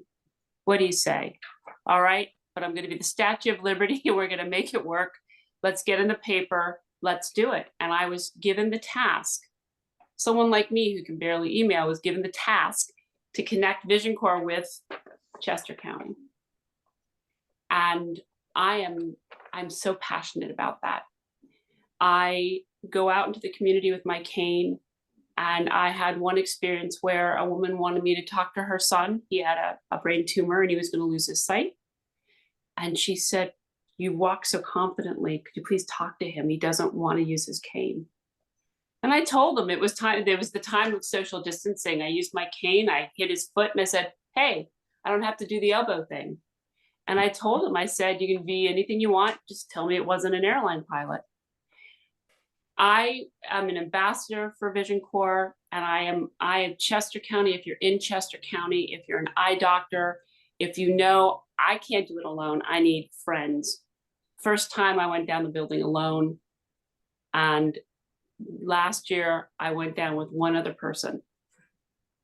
What do you say? All right, but I'm going to be the Statue of Liberty and we're going to make it work. Let's get in the paper. Let's do it. And I was given the task Someone like me who can barely email was given the task to connect Vision Corps with Chester County. And I'm so passionate about that. I go out into the community with my cane, and I had one experience where a woman wanted me to talk to her son. He had a brain tumor and he was going to lose his sight. And she said, "You walk so confidently. Could you please talk to him? He doesn't want to use his cane." And I told him it was time. There was the time of social distancing. I used my cane. I hit his foot and I said, "Hey, I don't have to do the elbow thing." And I told him, I said, "You can be anything you want. Just tell me it wasn't an airline pilot." I am an ambassador for Vision Corps, and I am Chester County. If you're in Chester County, if you're an eye doctor, if you know I can't do it alone, I need friends. First time I went down the building alone, and last year I went down with one other person.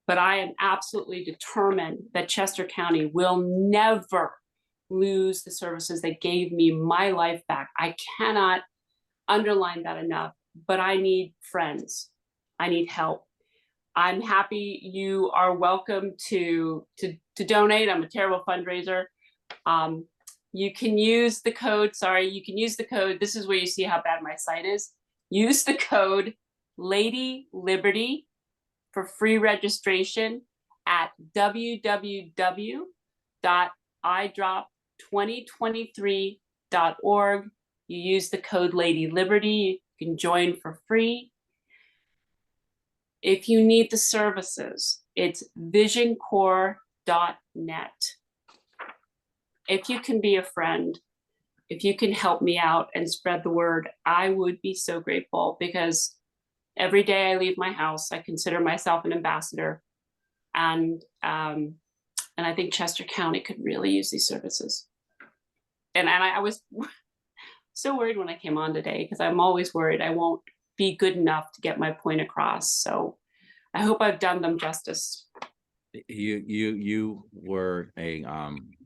But I am absolutely determined that Chester County will never lose the services that gave me my life back. I cannot underline that enough. But I need friends. I need help. I'm happy. You are welcome to donate. I'm a terrible fundraiser. You can use the code. Sorry, you can use the code. This is where you see how bad my site is. Use the code Lady Liberty for free registration at www.idrop2023.org. You use the code Lady Liberty. You can join for free. If you need the services, it's visioncorps.net. If you can be a friend, if you can help me out and spread the word, I would be so grateful, because every day I leave my house, I consider myself an ambassador. And I think Chester County could really use these services. And I was so worried when I came on today, because I'm always worried I won't be good enough to get my point across. So I hope I've done them justice. You were a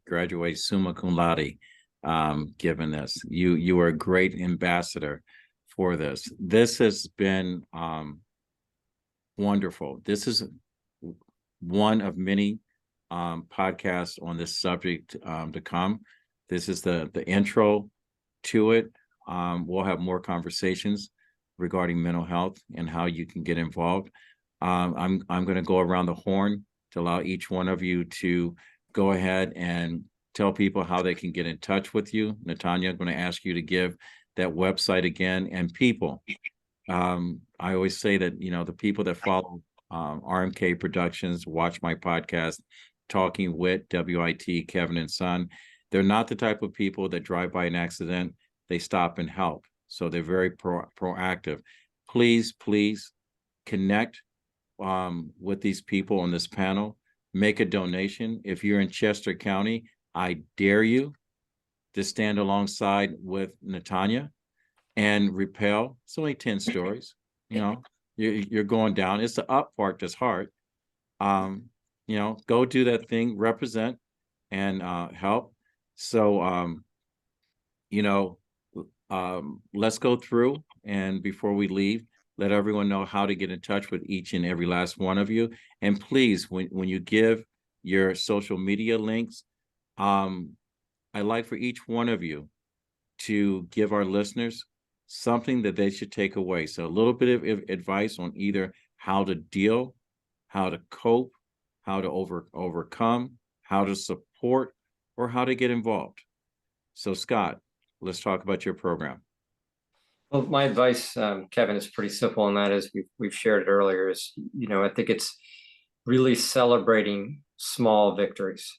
graduate summa cum laude given this. You were a great ambassador for this. This has been wonderful. This is one of many podcasts on this subject to come. This is the intro to it. We'll have more conversations regarding mental health and how you can get involved. I'm going to go around the horn to allow each one of you to go ahead and tell people how they can get in touch with you. Natanya, I'm going to ask you to give that website again. And people, I always say that, the people that follow RMK Productions, watch my podcast, Talking Wit, WIT, Kevin and Son, they're not the type of people that drive by an accident. They stop and help. So they're very proactive. Please connect with these people on this panel. Make a donation. If you're in Chester County, I dare you to stand alongside with Natanya and repel. It's only 10 stories. You're going down. It's the up part that's hard. Go do that thing, represent and help. So, let's go through, and before we leave, let everyone know how to get in touch with each and every last one of you. And please, when you give your social media links, I'd like for each one of you to give our listeners something that they should take away. So a little bit of advice on either how to deal, how to cope, how to overcome, how to support, or how to get involved. So Scott, let's talk about your program. Well, my advice, Kevin, is pretty simple, and that is we've shared it earlier. Is I think it's really celebrating small victories,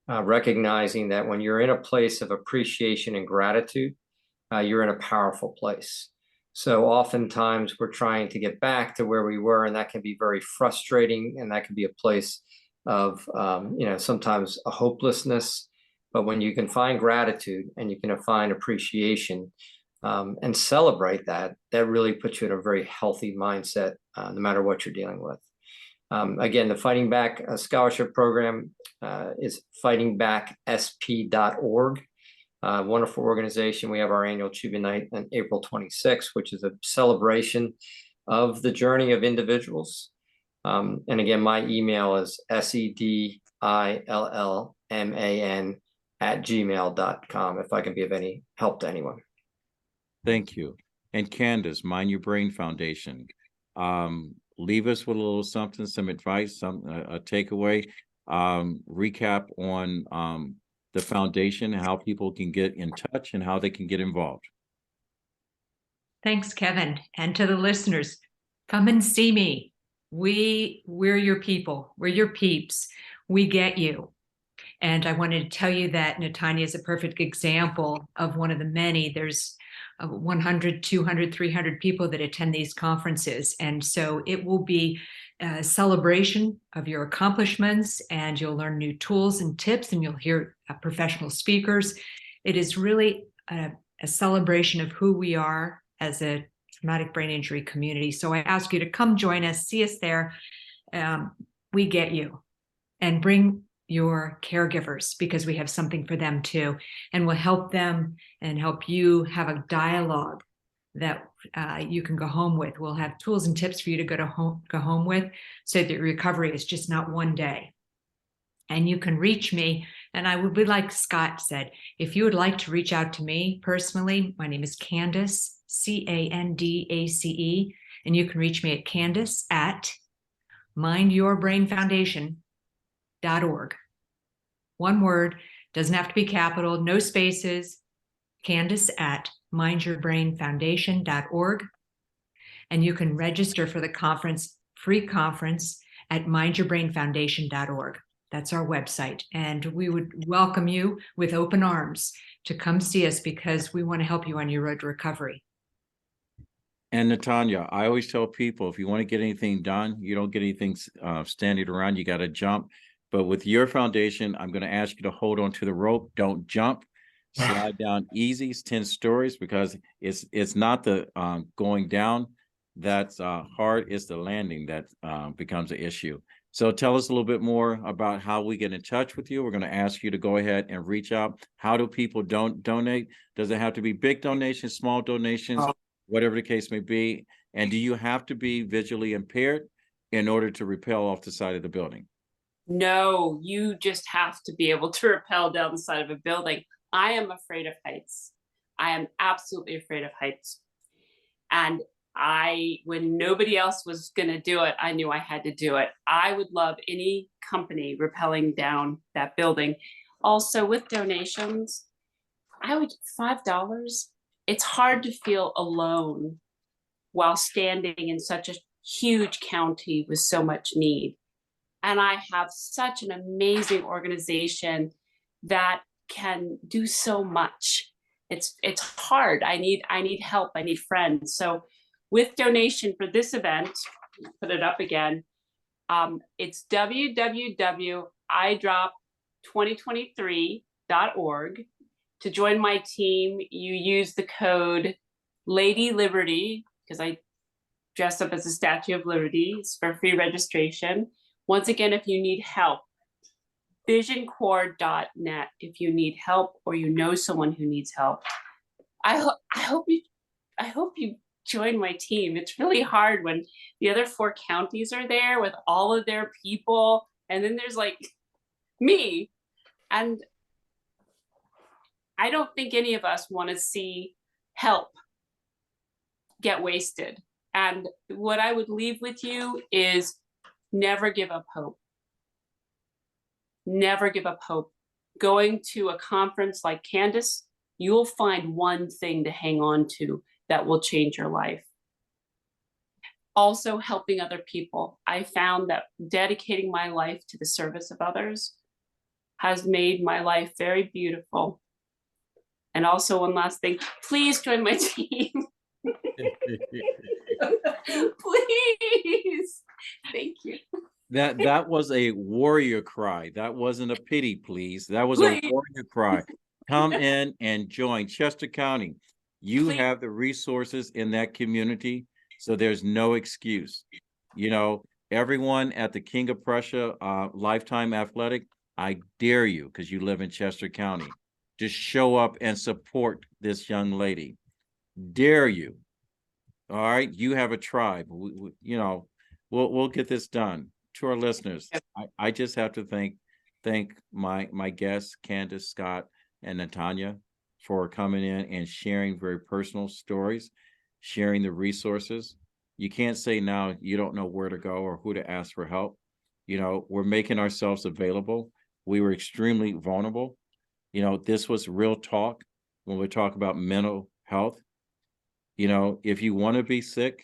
recognizing that when you're in a place of appreciation and gratitude, you're in a powerful place. So oftentimes we're trying to get back to where we were, and that can be very frustrating, and that can be a place of sometimes a hopelessness. But when you can find gratitude and you can find appreciation and celebrate that really puts you in a very healthy mindset, no matter what you're dealing with. Again, the Fighting Back Scholarship Program is fightingbacksp.org. Wonderful organization. We have our annual Tribute Night on April 26th, which is a celebration of the journey of individuals. And again, my email is sedillman@gmail.com if I can be of any help to anyone. Thank you. And Candace, Mind Your Brain Foundation. Leave us with a little something, some advice, a takeaway, recap on the foundation, how people can get in touch and how they can get involved. Thanks, Kevin. And to the listeners, come and see me. We're your people. We're your peeps. We get you. And I wanted to tell you that Natanya is a perfect example of one of the many. There's 100, 200, 300 people that attend these conferences. And so it will be a celebration of your accomplishments, and you'll learn new tools and tips, and you'll hear professional speakers. It is really a celebration of who we are as a traumatic brain injury community. So I ask you to come join us, see us there. We get you. And bring your caregivers, because we have something for them too, and we'll help them and help you have a dialogue that you can go home with. We'll have tools and tips for you to go home with, so that recovery is just not one day. And you can reach me, and I would be like Scott said, if you would like to reach out to me personally, my name is Candace, Candace, and you can reach me at Candace@mindyourbrainfoundation.org. One word, doesn't have to be capital, no spaces. Candace@mindyourbrainfoundation.org. And you can register for the conference, free conference, at mindyourbrainfoundation.org. That's our website. And we would welcome you with open arms to come see us, because we want to help you on your road to recovery. And Natanya, I always tell people, if you want to get anything done, you don't get anything standing around, you got to jump. But with your foundation, I'm going to ask you to hold on to the rope. Don't jump. Slide down easy. It's 10 stories, because it's not the going down that's hard. It's the landing that becomes an issue. So tell us a little bit more about how we get in touch with you. We're going to ask you to go ahead and reach out. How do people donate? Does it have to be big donations, small donations, whatever the case may be? And do you have to be visually impaired in order to rappel off the side of the building? No, you just have to be able to rappel down the side of a building. I am afraid of heights. I am absolutely afraid of heights. And when nobody else was going to do it, I knew I had to do it. I would love any company rappelling down that building. Also, with donations, I would $5. It's hard to feel alone while standing in such a huge county with so much need. And I have such an amazing organization that can do so much. It's hard. I need help. I need friends. So with donation for this event, put it up again. It's www.idrop2023.org. To join my team, you use the code Lady Liberty, because I dressed up as a Statue of Liberty. It's for free registration. Once again, if you need help, visioncore.net if you need help, or you know someone who needs help. I hope you join my team. It's really hard when the other 4 counties are there with all of their people, and then there's like me. And I don't think any of us want to see help get wasted. And what I would leave with you is never give up hope. Never give up hope. Going to a conference like Candace, you'll find one thing to hang on to that will change your life. Also, helping other people. I found that dedicating my life to the service of others has made my life very beautiful. And also, one last thing, please join my team. Please. Thank you. That was a warrior cry. That wasn't a pity, please. That was a warrior cry. Come in and join Chester County. You have the resources in that community, so there's no excuse. You know, everyone at the King of Prussia Lifetime Athletic, I dare you, because you live in Chester County, to show up and support this young lady. Dare you. All right, you have a tribe. You know, we'll get this done. To our listeners, I just have to thank my guests, Candace, Scott, and Natanya, for coming in and sharing very personal stories, sharing the resources. You can't say now you don't know where to go or who to ask for help. You know, we're making ourselves available. We were extremely vulnerable. You know, this was real talk when we talk about mental health. You know, if you want to be sick,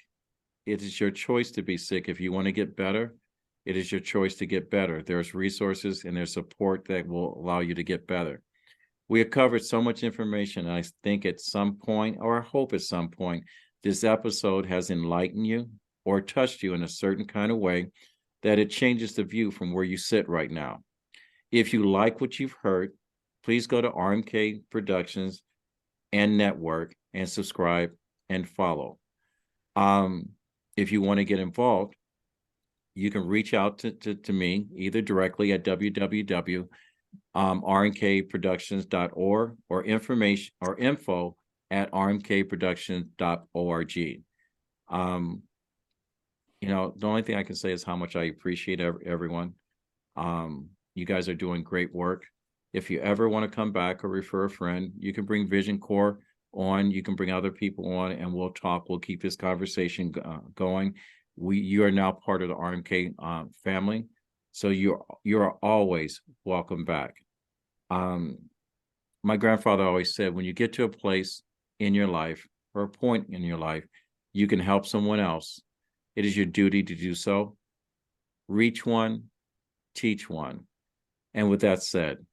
it is your choice to be sick. If you want to get better, it is your choice to get better. There's resources and there's support that will allow you to get better. We have covered so much information. I think at some point, or I hope at some point, this episode has enlightened you or touched you in a certain kind of way that it changes the view from where you sit right now. If you like what you've heard, please go to RMK Productions and Network and subscribe and follow. If you want to get involved, you can reach out to me either directly at rnkproductions.org or information or info at rnkproductions.org. You know, the only thing I can say is how much I appreciate everyone. You guys are doing great work. If you ever want to come back or refer a friend, you can bring Vision Corps on. You can bring other people on, and we'll talk. We'll keep this conversation going. You are now part of the RMK family, so you are always welcome back. My grandfather always said, when you get to a place in your life or a point in your life, you can help someone else. It is your duty to do so. Reach one, teach one. And with that said,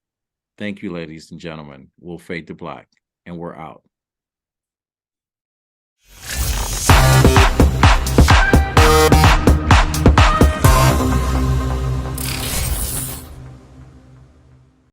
thank you, ladies and gentlemen. We'll fade to black, and we're out.